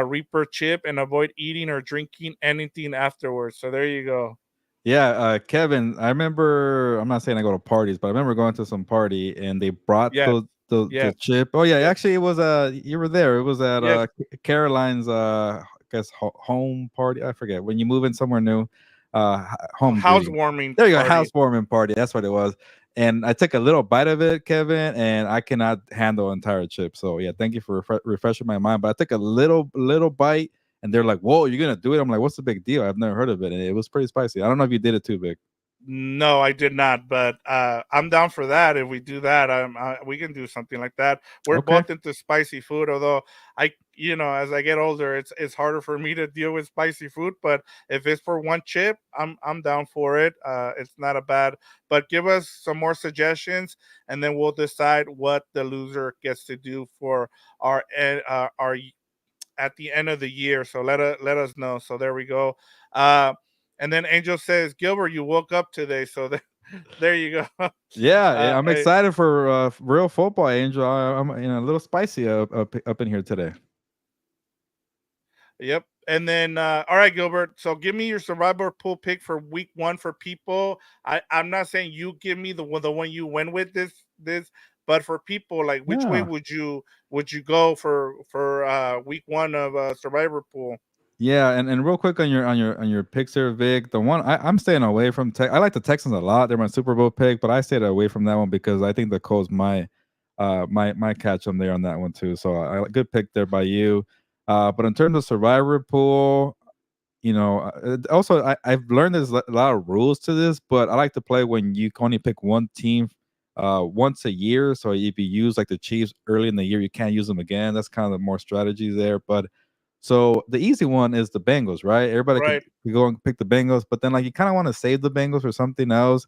Reaper chip and avoid eating or drinking anything afterwards. So there you go. Yeah, Kevin, I remember. I'm not saying I go to parties, but I remember going to some party and they brought Yes, the yes, chip. Oh yeah, yes, actually it was you were there. It was at yes. Caroline's I guess home party. I forget when you move in somewhere new. Home greeting. Housewarming There you go, party. housewarming party. That's what it was. And I took a little bite of it, Kevin, and I cannot handle entire chip. So yeah, thank you for refreshing my mind. But I took a little bite, and they're like, "Whoa, you're gonna do it?" I'm like, "What's the big deal? I've never heard of it." And it was pretty spicy. I don't know if you did it too, Vic. No, I did not, but I'm down for that. If we do that, we can do something like that. We're Okay. both into spicy food, although as I get older, it's harder for me to deal with spicy food. But if it's for one chip, I'm down for it. It's not a bad. But give us some more suggestions, and then we'll decide what the loser gets to do for our at the end of the year. So let us know. So there we go. Uh, and then Angel says, Gilbert, you woke up today. So there you go. Yeah, I'm Hey, excited for real football, Angel. I'm a little spicy up in here today. yep. And then, all right, Gilbert. So give me your survivor pool pick for week one for people. I'm not saying you give me the one you went with this, but for people, like which way Yeah. would you go for week one of survivor pool? Yeah, and real quick on your picks here, Vic. The one I'm staying away from. I like the Texans a lot. They're my Super Bowl pick, but I stayed away from that one because I think the Colts might catch them there on that one too. So good pick there by you. But in terms of Survivor pool, also I've learned there's a lot of rules to this, but I like to play when you can only pick one team once a year. So if you use like the Chiefs early in the year, you can't use them again. That's kind of the more strategy there. But so the easy one is the Bengals, right? Everybody could, Right. could go and pick the Bengals, but then like you kind of want to save the Bengals for something else.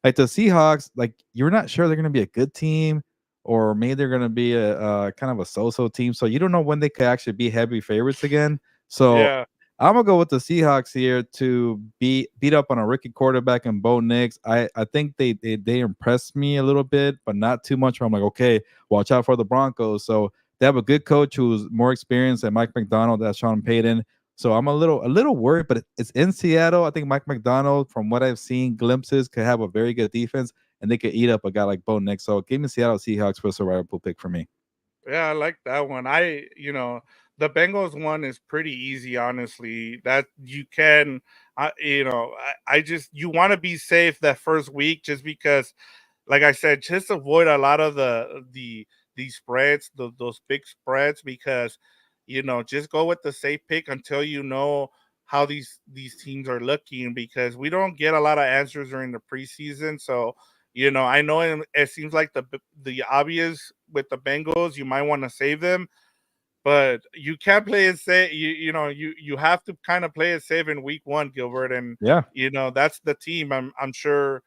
Like the Seahawks, like you're not sure they're going to be a good team, or maybe they're going to be a kind of a so-so team. So you don't know when they could actually be heavy favorites again. So Yeah. I'm gonna go with the Seahawks here to beat up on a rookie quarterback and Bo Nix. I think they impressed me a little bit, but not too much. Where I'm like, okay, watch out for the Broncos. So they have a good coach who's more experienced than Mike McDonald, that's Sean Payton. So I'm a little worried, but it's in Seattle. I think Mike McDonald, from what I've seen glimpses, could have a very good defense, and they could eat up a guy like Bo Nix. So give me Seattle Seahawks for a survivable pick for me. Yeah, I like that one. The Bengals one is pretty easy, honestly. That you can, I just you want to be safe that first week, just because, like I said, just avoid a lot of these spreads, those big spreads, because just go with the safe pick until you know how these teams are looking, because we don't get a lot of answers during the preseason. So I know it seems like the obvious with the Bengals, you might want to save them, but you can't play it safe. You have to kind of play it safe in week one, Gilbert, and Yeah. that's the team. I'm sure.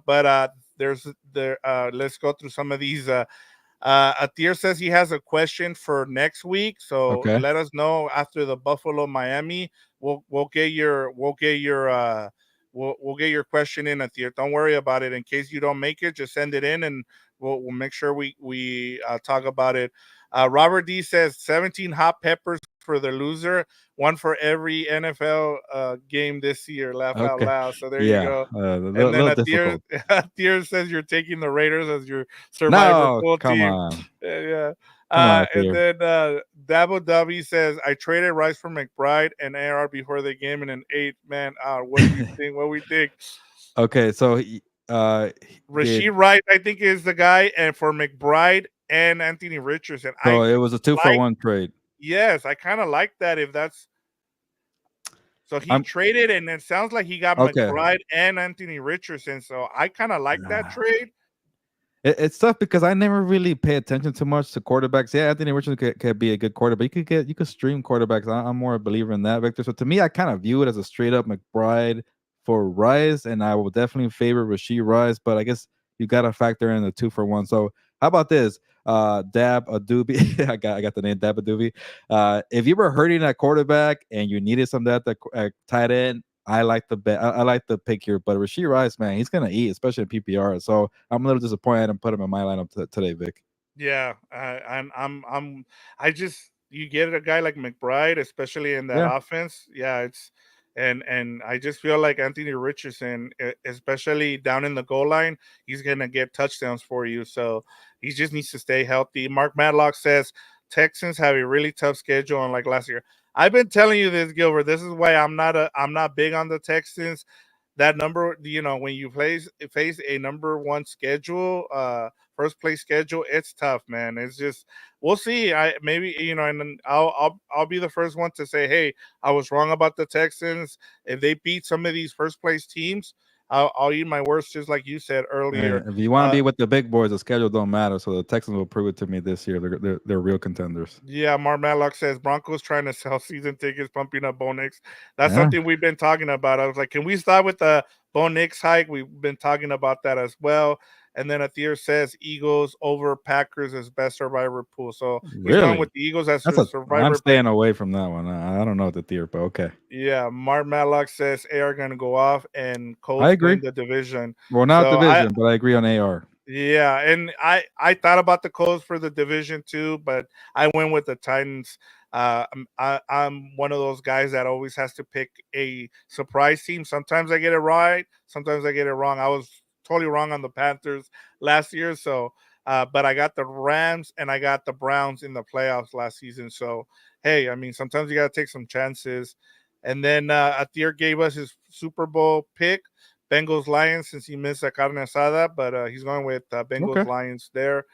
But there's there. Let's go through some of these. Atir says he has a question for next week, so Okay. let us know after the Buffalo Miami. We'll get your question in, Atir. Don't worry about it. In case you don't make it, just send it in, and we'll make sure we talk about it. Robert D says 17 hot peppers for the loser, one for every NFL game this year. Laugh out Okay. loud. So there you Yeah. go. A And then little difficult. Atir says you're taking the Raiders as your survivor No, pool come team. on. Yeah. Come on, And Theo. then Dabo W says I traded Rice for McBride and AR before the game in an 8-man out. What do we think? What we think? Okay, so did Rasheed Rice, I think, is the guy, and for McBride and Anthony Richardson. so I it was a 2 for like 1 trade. Yes, I kind of like that. If that's so, he I'm traded, and it sounds like he got okay. McBride and Anthony Richardson. So I kind of like that trade. It's tough because I never really pay attention too much to quarterbacks. Yeah, Anthony Richardson could be a good quarterback. You could stream quarterbacks. I'm more a believer in that, Victor. So to me, I kind of view it as a straight up McBride for Rice, and I will definitely favor Rasheed Rice. But I guess you got to factor in the 2 for 1. So how about this? Dab Adubi. I got the name Dab Adubi. If you were hurting at quarterback and you needed some at the tight end, I like the bet. I like the pick here, but Rasheed Rice, man, he's gonna eat, especially in PPR. So I'm a little disappointed I didn't put him in my lineup today, Vic. Yeah, I just you get a guy like McBride, especially in that Yeah, offense. Yeah, it's and I just feel like Anthony Richardson, especially down in the goal line, he's gonna get touchdowns for you. So he just needs to stay healthy. Mark Madlock says Texans have a really tough schedule, unlike last year. I've been telling you this, Gilbert. This is why I'm not big on the Texans. that number, when you face a number one schedule, first place schedule, it's tough, man. It's just we'll see. I maybe and then I'll be the first one to say, hey, I was wrong about the Texans. If they beat some of these first place teams, I'll eat my words, just like you said Hey, earlier. if you want to Uh, be with the big boys, the schedule don't matter. So the Texans will prove it to me this year. They're real contenders. Yeah, Mark Matlock says Broncos trying to sell season tickets, pumping up Bo Nix. That's Yeah, something we've been talking about. I was like, can we start with the Bo Nix hike? We've been talking about that as well. And then Athir says Eagles over Packers as best survivor pool. So he's going really. with the Eagles as That's his a. I'm survivor pick. staying away from that one. I don't know the theory, but okay. Yeah, Mark Matlock says AR going to go off and I Colts agree. win the division. Well, not So I division, but I agree on AR. Yeah, and I thought about the Colts for the division too, but I went with the Titans. I'm one of those guys that always has to pick a surprise team. Sometimes I get it right, sometimes I get it wrong. I was totally wrong on the Panthers last year, so but I got the Rams and I got the Browns in the playoffs last season. So hey, I mean sometimes you got to take some chances. And then Atir gave us his Super Bowl pick. Bengals Lions since he missed a carne asada, but he's going with Bengals Okay. Lions there.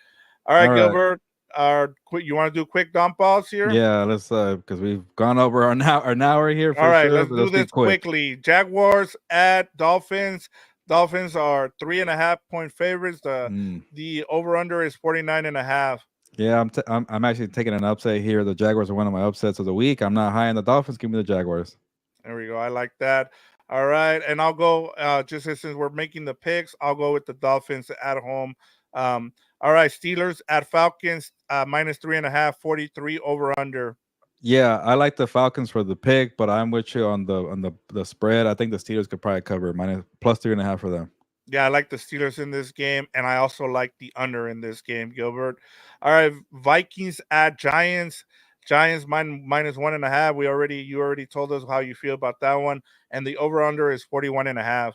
All right, All right. Gilbert. Quick, you want to do quick dump balls here? Yeah, let's because we've gone over an hour here All for right, sure, let's but do let's be this quick. quickly. Jaguars at Dolphins. Dolphins are 3.5 point favorites. The Mm. the over under is 49.5. Yeah, I'm actually taking an upset here. The Jaguars are one of my upsets of the week. I'm not high on the Dolphins. Give me the Jaguars. There we go. I like that. All right, and I'll go. Just since we're making the picks, I'll go with the Dolphins at home. Um, all right, Steelers at Falcons minus 3.5, 43 over under. Yeah, I like the Falcons for the pick, but I'm with you on the spread. I think the Steelers could probably cover minus plus 3.5 for them. Yeah, I like the Steelers in this game, and I also like the under in this game, Gilbert. All right, Vikings at Giants. Giants minus 1.5. You already told us how you feel about that one, and the over under is 41.5.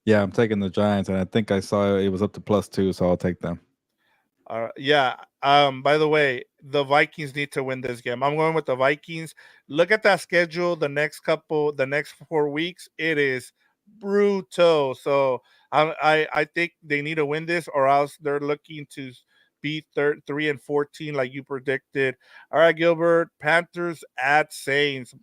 Yeah, I'm taking the Giants, and I think I saw it was up to plus 2, so I'll take them. Yeah. By the way, the Vikings need to win this game. I'm going with the Vikings. Look at that schedule. The next 4 weeks, it is brutal. So I think they need to win this, or else they're looking to be 3-14, like you predicted. All right, Gilbert. Panthers at Saints.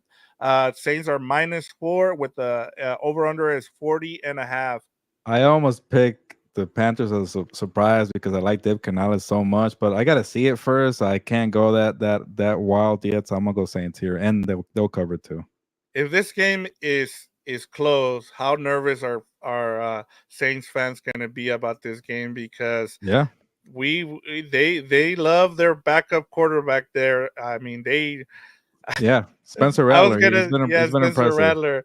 Saints are -4 with the over under is 40.5. I almost picked the Panthers as a surprise because I like Dave Canales so much, but I gotta see it first. I can't go that wild yet, so I'm gonna go Saints here, and they'll cover too. If this game is close, how nervous are Saints fans going to be about this game? Because Yeah, they love their backup quarterback there. I mean, yeah. Spencer I was Rattler, gonna, yeah, he's been Spencer impressive. Rattler.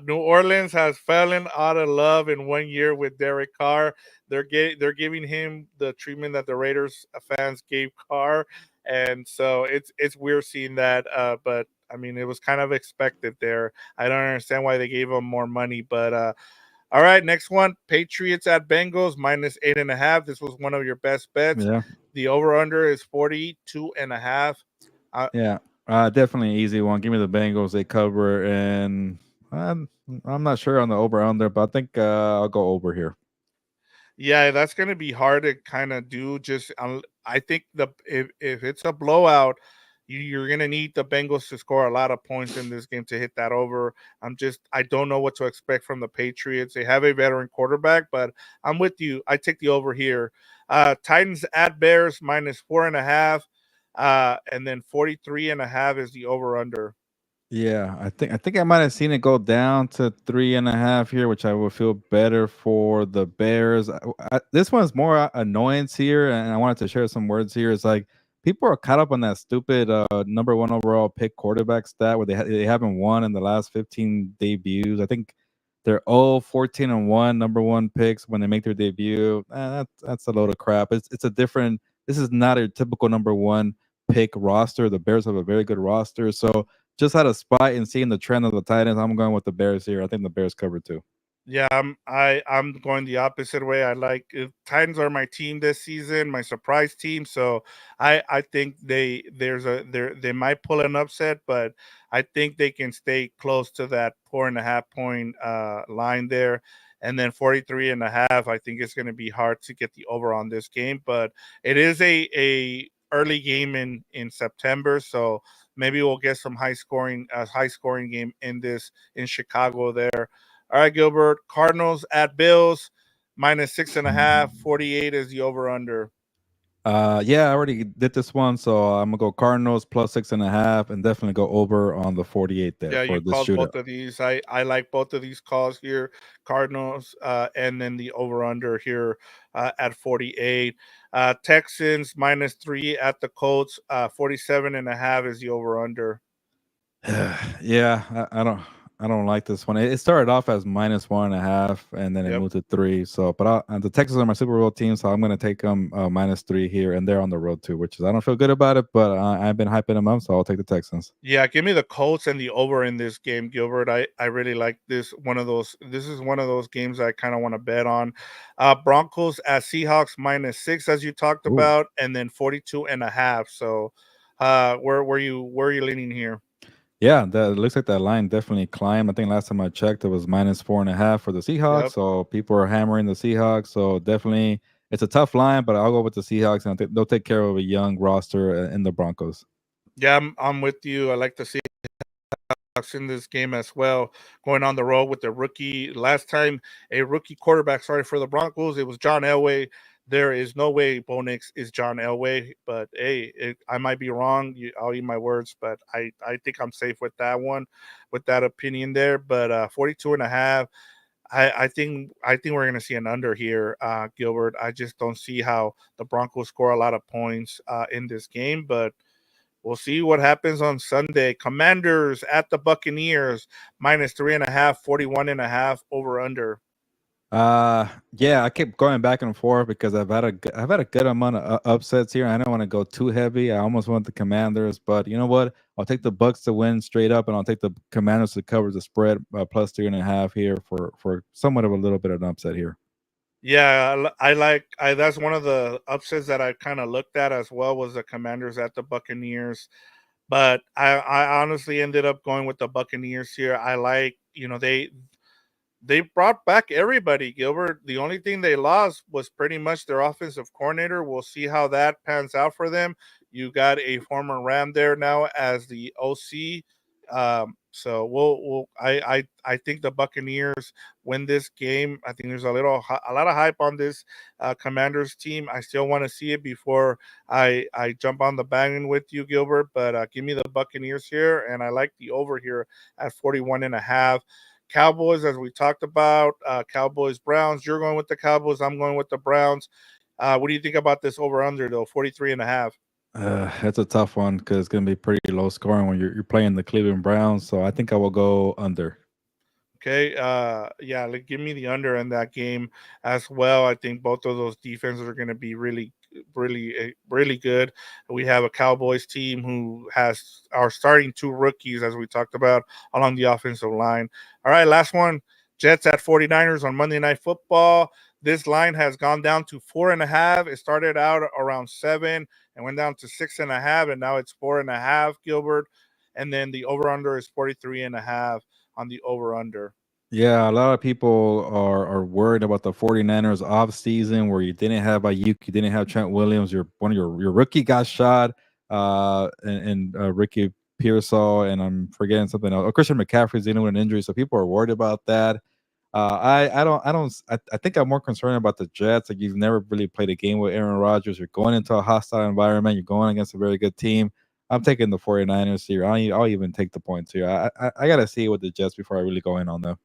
New Orleans has fallen out of love in 1 year with Derek Carr. They're giving him the treatment that the Raiders fans gave Carr, and so it's weird seeing that. But I mean, it was kind of expected there. I don't understand why they gave him more money, but all right, next one: Patriots at Bengals -8.5. This was one of your best bets. Yeah, The over under is 42.5. yeah. Definitely an easy one. Give me the Bengals. They cover, and I'm not sure on the over under, but I think I'll go over here. Yeah, that's going to be hard to kind of do. I think the if it's a blowout, you're going to need the Bengals to score a lot of points in this game to hit that over. I don't know what to expect from the Patriots. They have a veteran quarterback, but I'm with you. I take the over here. Titans at Bears -4.5, and then 43.5 is the over under. Yeah, I think I might have seen it go down to 3.5 here, which I would feel better for the Bears. This one's more annoyance here, and I wanted to share some words here. It's like people are caught up on that stupid number one overall pick quarterback stat where they haven't won in the last 15 debuts. I think they're all 14-1 number one picks when they make their debut. That's a load of crap. It's a different. This is not a typical number one pick roster. The Bears have a very good roster, so just had a spot and seeing the trend of the Titans, I'm going with the Bears here. I think the Bears cover too. Yeah, I'm going the opposite way. I like Titans are my team this season, my surprise team. So I think they might pull an upset, but I think they can stay close to that 4.5 point line there. And then 43 and a half, I think it's going to be hard to get the over on this game, but it is a early game in September, so maybe we'll get some high scoring game in this in Chicago there. All right, Gilbert. Cardinals at Bills, minus 6.5. 48 is the over under. Yeah, I already did this one, so I'm gonna go Cardinals plus 6.5, and definitely go over on the 48 there Yeah, for you this called shootout. both of these. I like both of these calls here. Cardinals, and then the over under here at 48. Texans -3 at the Colts. 47.5 is the over under. Yeah, I don't like this one. It started off as -1.5, and then it Yep. moved to 3. So, but the Texans are my Super Bowl team, so I'm gonna take them -3 here, and they're on the road too, which is I don't feel good about it, but I've been hyping them up, so I'll take the Texans. Yeah, give me the Colts and the over in this game, Gilbert. I really like this. This is one of those games I kind of want to bet on. Broncos at Seahawks -6, as you talked Ooh. about, and then 42.5. So where are you leaning here? Yeah, that it looks like that line definitely climbed. I think last time I checked, it was -4.5 for the Seahawks. Yep. So people are hammering the Seahawks. So definitely, it's a tough line, but I'll go with the Seahawks, and I think they'll take care of a young roster in the Broncos. Yeah, I'm with you. I like to see in this game as well, going on the road with the rookie. Last time a rookie quarterback started for the Broncos, it was John Elway. There is no way Bo Nix is John Elway, but hey, I might be wrong. I'll eat my words, but I think I'm safe with that one, with that opinion there. But 42 and a half, I think we're going to see an under here, Gilbert. I just don't see how the Broncos score a lot of points in this game, but we'll see what happens on Sunday. Commanders at the Buccaneers, -3.5, 41.5 over under. Yeah, I keep going back and forth because I've had a good amount of upsets here. I don't want to go too heavy. I almost want the Commanders, but you know what? I'll take the Bucks to win straight up, and I'll take the Commanders to cover the spread plus 3.5 here for somewhat of a little bit of an upset here. Yeah, I like I that's one of the upsets that I kind of looked at as well was the Commanders at the Buccaneers. But I honestly ended up going with the Buccaneers here. I like, they brought back everybody, Gilbert. The only thing they lost was pretty much their offensive coordinator. We'll see how that pans out for them. You got a former Ram there now as the OC. So I think the Buccaneers win this game. I think there's a lot of hype on this Commanders team. I still want to see it before I jump on the banging with you, Gilbert. But give me the Buccaneers here, and I like the over here at 41.5. Cowboys, as we talked about, Cowboys Browns. You're going with the Cowboys. I'm going with the Browns. What do you think about this over under though? 43 and a half. It's a tough one because it's gonna be pretty low scoring when you're playing the Cleveland Browns. So I think I will go under. Okay. Yeah, like give me the under in that game as well. I think both of those defenses are going to be really good. We have a Cowboys team who has our starting two rookies, as we talked about, along the offensive line. All right, last one. Jets at 49ers on Monday Night Football. This line has gone down to 4.5. It started out around 7 and went down to 6.5, and now it's 4.5, Gilbert. And then the over under is 43.5 on the over under. Yeah, a lot of people are worried about the 49ers off season where you didn't have Ayuk, you didn't have Trent Williams, one of your rookie got shot, and Ricky Pearsall, and I'm forgetting something else. Oh, Christian McCaffrey's dealing with an injury, so people are worried about that. I think I'm more concerned about the Jets. Like you've never really played a game with Aaron Rodgers. You're going into a hostile environment. You're going against a very good team. I'm taking the 49ers here. I'll even take the points here. I gotta see it with the Jets before I really go in on them.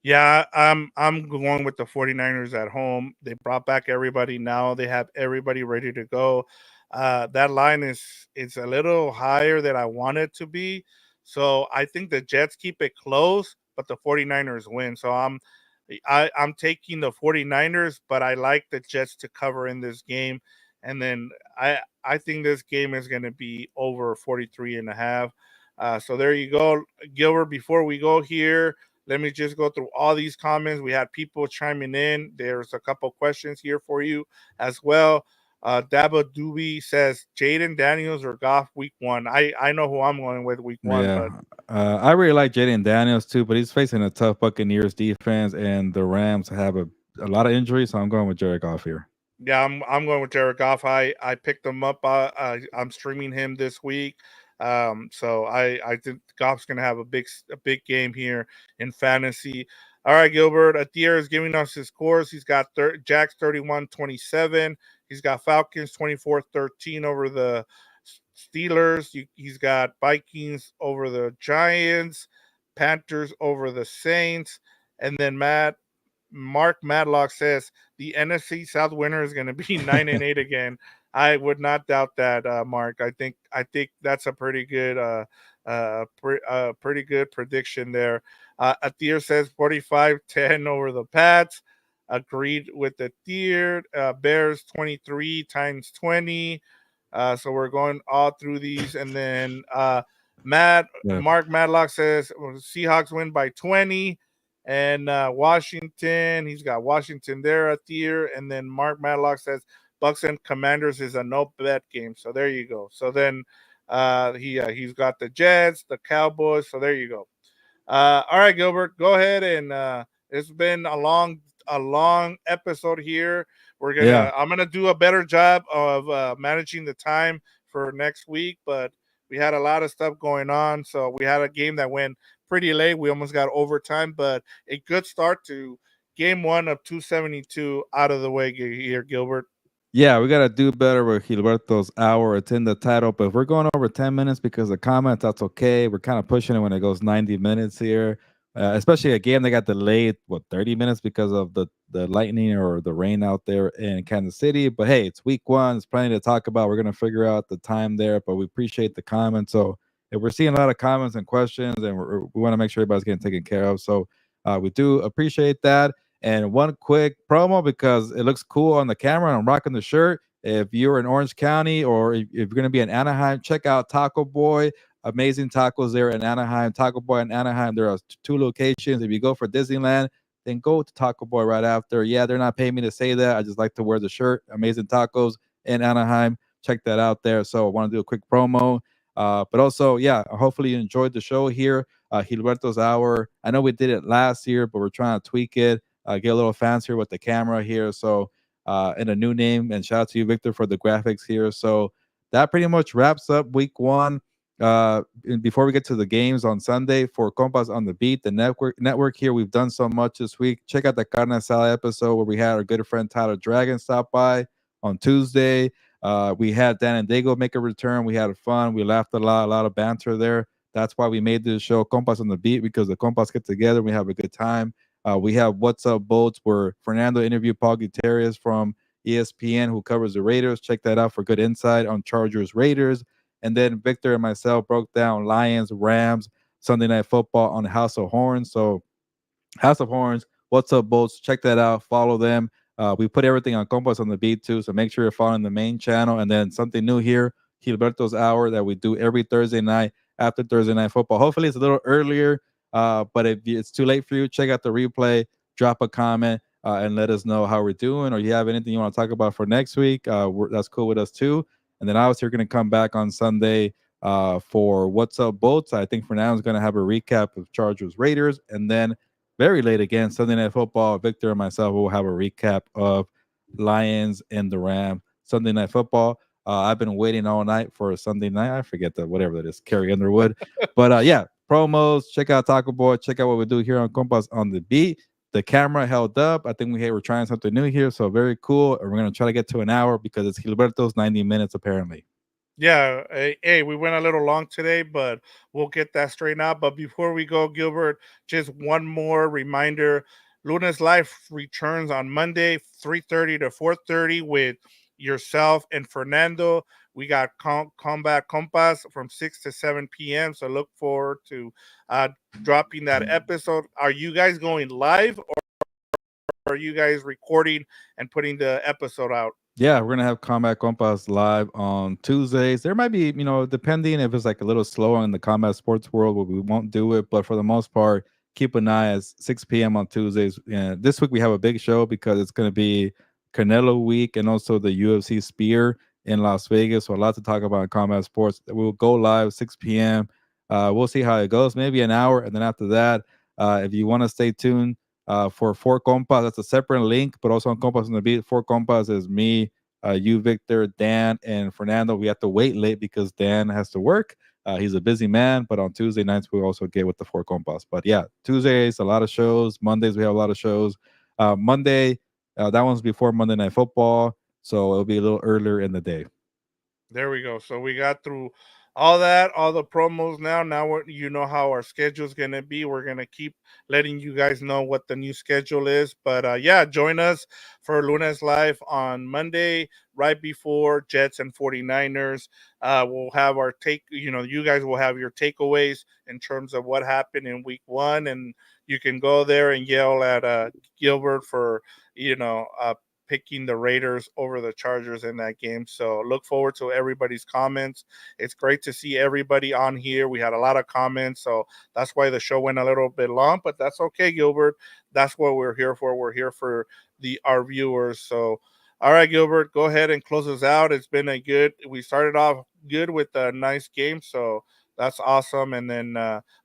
Yeah, I'm going with the 49ers at home. They brought back everybody now. They have everybody ready to go. That line is a little higher than I want it to be. So I think the Jets keep it close, but the 49ers win. So I'm taking the 49ers, but I like the Jets to cover in this game. And then I think this game is going to be over 43 and a half. So there you go, Gilbert. Before we go here, Let me just go through all these comments. We had people chiming in. There's a couple questions here for you as well. Dabo Doobie says Jaden Daniels or Goff week one. I know who I'm going with week one, Yeah. but I really like Jaden Daniels too, but he's facing a tough Buccaneers defense, and the Rams have a lot of injuries, so I'm going with Jared Goff here. yeah, I'm going with Jared Goff. I picked him up. I'm streaming him this week. So I think Goff's gonna have a big game here in fantasy. All right, Gilbert. Atier is giving us his scores. He's got Jack's 31-27. He's got Falcons 24-13 over the Steelers. He's got Vikings over the Giants, Panthers over the Saints, and then Mark Madlock says the NFC South winner is going to be 9-8 again. I would not doubt that, Mark. I think that's a pretty good prediction there. Atir says 45-10 over the Pats. Agreed with the Atir. Bears 23 times 20. So we're going all through these, and then Matt Yeah. Mark Madlock says Seahawks win by 20, and Washington. He's got Washington there at tier, and then Mark Madlock says Bucks and Commanders is a no bet game. So there you go. So then he's got the Jets, the Cowboys. So there you go. All right, Gilbert, go ahead and it's been a long episode here. Yeah. I'm gonna do a better job of managing the time for next week, but we had a lot of stuff going on, so we had a game that went pretty late. We almost got overtime, but a good start to game one of 272 out of the way here, Gilbert. Yeah, we gotta do better with Gilberto's hour. It's in the title, but if we're going over 10 minutes because of comments, that's okay. We're kind of pushing it when it goes 90 minutes here, especially a game that got delayed, 30 minutes because of the lightning or the rain out there in Kansas City. But hey, it's week one. It's plenty to talk about. We're gonna figure out the time there, but we appreciate the comments. So if we're seeing a lot of comments and questions, and we want to make sure everybody's getting taken care of, so we do appreciate that. And one quick promo because it looks cool on the camera and I'm rocking the shirt. If you're in Orange County or if you're going to be in Anaheim, check out Taco Boy. Amazing tacos there in Anaheim. Taco Boy in Anaheim. There are two locations. If you go for Disneyland, then go to Taco Boy right after. Yeah, they're not paying me to say that. I just like to wear the shirt. Amazing tacos in Anaheim. Check that out there. So I want to do a quick promo. But also, yeah, hopefully you enjoyed the show here. Gilberto's Hour. I know we did it last year, but we're trying to tweak it, get a little fancier with the camera here. So, and a new name. And shout out to you, Victor, for the graphics here. So that pretty much wraps up week one. And before we get to the games on Sunday for Compas on the Beat, the network here, we've done so much this week. Check out the Carne Asada episode where we had our good friend Tyler Dragon stop by on Tuesday. We had Dan and Dago make a return. We had fun. We laughed a lot of banter there. That's why we made this show Compas on the Beat, because the Compas get together. We have a good time. We have What's Up Bolts, where Fernando interviewed Paul Gutierrez from ESPN, who covers the Raiders. Check that out for good insight on Chargers Raiders. And then Victor and myself broke down Lions, Rams, Sunday Night Football on House of Horns. So House of Horns, What's Up Bolts, check that out. Follow them. We put everything on Compass on the Beat too, so make sure you're following the main channel. And then something new here, Gilberto's Hour, that we do every Thursday night after Thursday Night Football. Hopefully it's a little earlier, but if it's too late for you, check out the replay, drop a comment, and let us know how we're doing, or you have anything you want to talk about for next week. That's cool with us too. And then obviously we're going to come back on Sunday for What's Up Bolts. I think for now is going to have a recap of Chargers Raiders, and then very late again, Sunday Night Football. Victor and myself will have a recap of Lions and the Rams Sunday Night Football. I've been waiting all night for Sunday night. I forget that, whatever that is, Carrie Underwood. But yeah, promos. Check out Taco Boy. Check out what we do here on Compas on the Beat. The camera held up. I think we're trying something new here, so very cool. And we're gonna try to get to an hour because it's Gilberto's 90 minutes apparently. Yeah, hey, we went a little long today, but we'll get that straightened out. But before we go, Gilbert, just one more reminder: Luna's Life returns on Monday, 3:30 to 4:30, with yourself and Fernando. We got Combat Compass from 6 to 7 p.m. So look forward to uh, dropping that episode. Are you guys going live, or are you guys recording and putting the episode out? Yeah, we're gonna have Combat Compass live on Tuesdays. There might be, depending if it's like a little slower in the combat sports world, where we won't do it. But for the most part, keep an eye at 6 p.m. on Tuesdays. This week we have a big show because it's going to be Canelo week and also the UFC Spear in Las Vegas. So a lot to talk about in combat sports. We'll go live 6 p.m. We'll see how it goes. Maybe an hour, and then after that, if you want to stay tuned for Four Compas, that's a separate link, but also on Compas on the Beat. Four Compas is me, you, Victor, Dan, and Fernando. We have to wait late because Dan has to work. He's a busy man, but on Tuesday nights we also get with the Four Compas. But yeah, Tuesdays a lot of shows. Mondays we have a lot of shows. Monday, that one's before Monday Night Football, so it'll be a little earlier in the day. There we go. So we got through all that, all the promos now. Now you know how our schedule is going to be. We're going to keep letting you guys know what the new schedule is. But yeah, join us for Lunes Live on Monday, right before Jets and 49ers. We'll have our you guys will have your takeaways in terms of what happened in week one. And you can go there and yell at Gilbert for, picking the Raiders over the Chargers in that game. So look forward to everybody's comments. It's great to see everybody on here. We had a lot of comments, so that's why the show went a little bit long, but that's okay, Gilbert. That's what we're here for. We're here for our viewers. So all right, Gilbert, go ahead and close us out. It's been we started off good with a nice game, so that's awesome. And then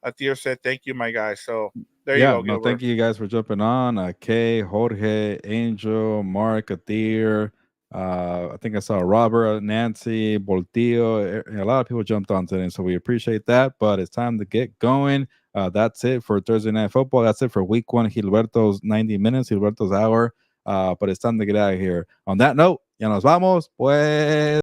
Atir said, thank you, my guy. So there you Yeah, go, no, Gilbert. thank you guys for jumping on. Kay, Jorge, Angel, Mark, Adir. I think I saw Robert, Nancy, Boltillo. A lot of people jumped on today, so we appreciate that. But it's time to get going. That's it for Thursday Night Football. That's it for week one. Gilberto's 90 minutes, Gilberto's hour. But it's time to get out of here. On that note, ya nos vamos. Pues.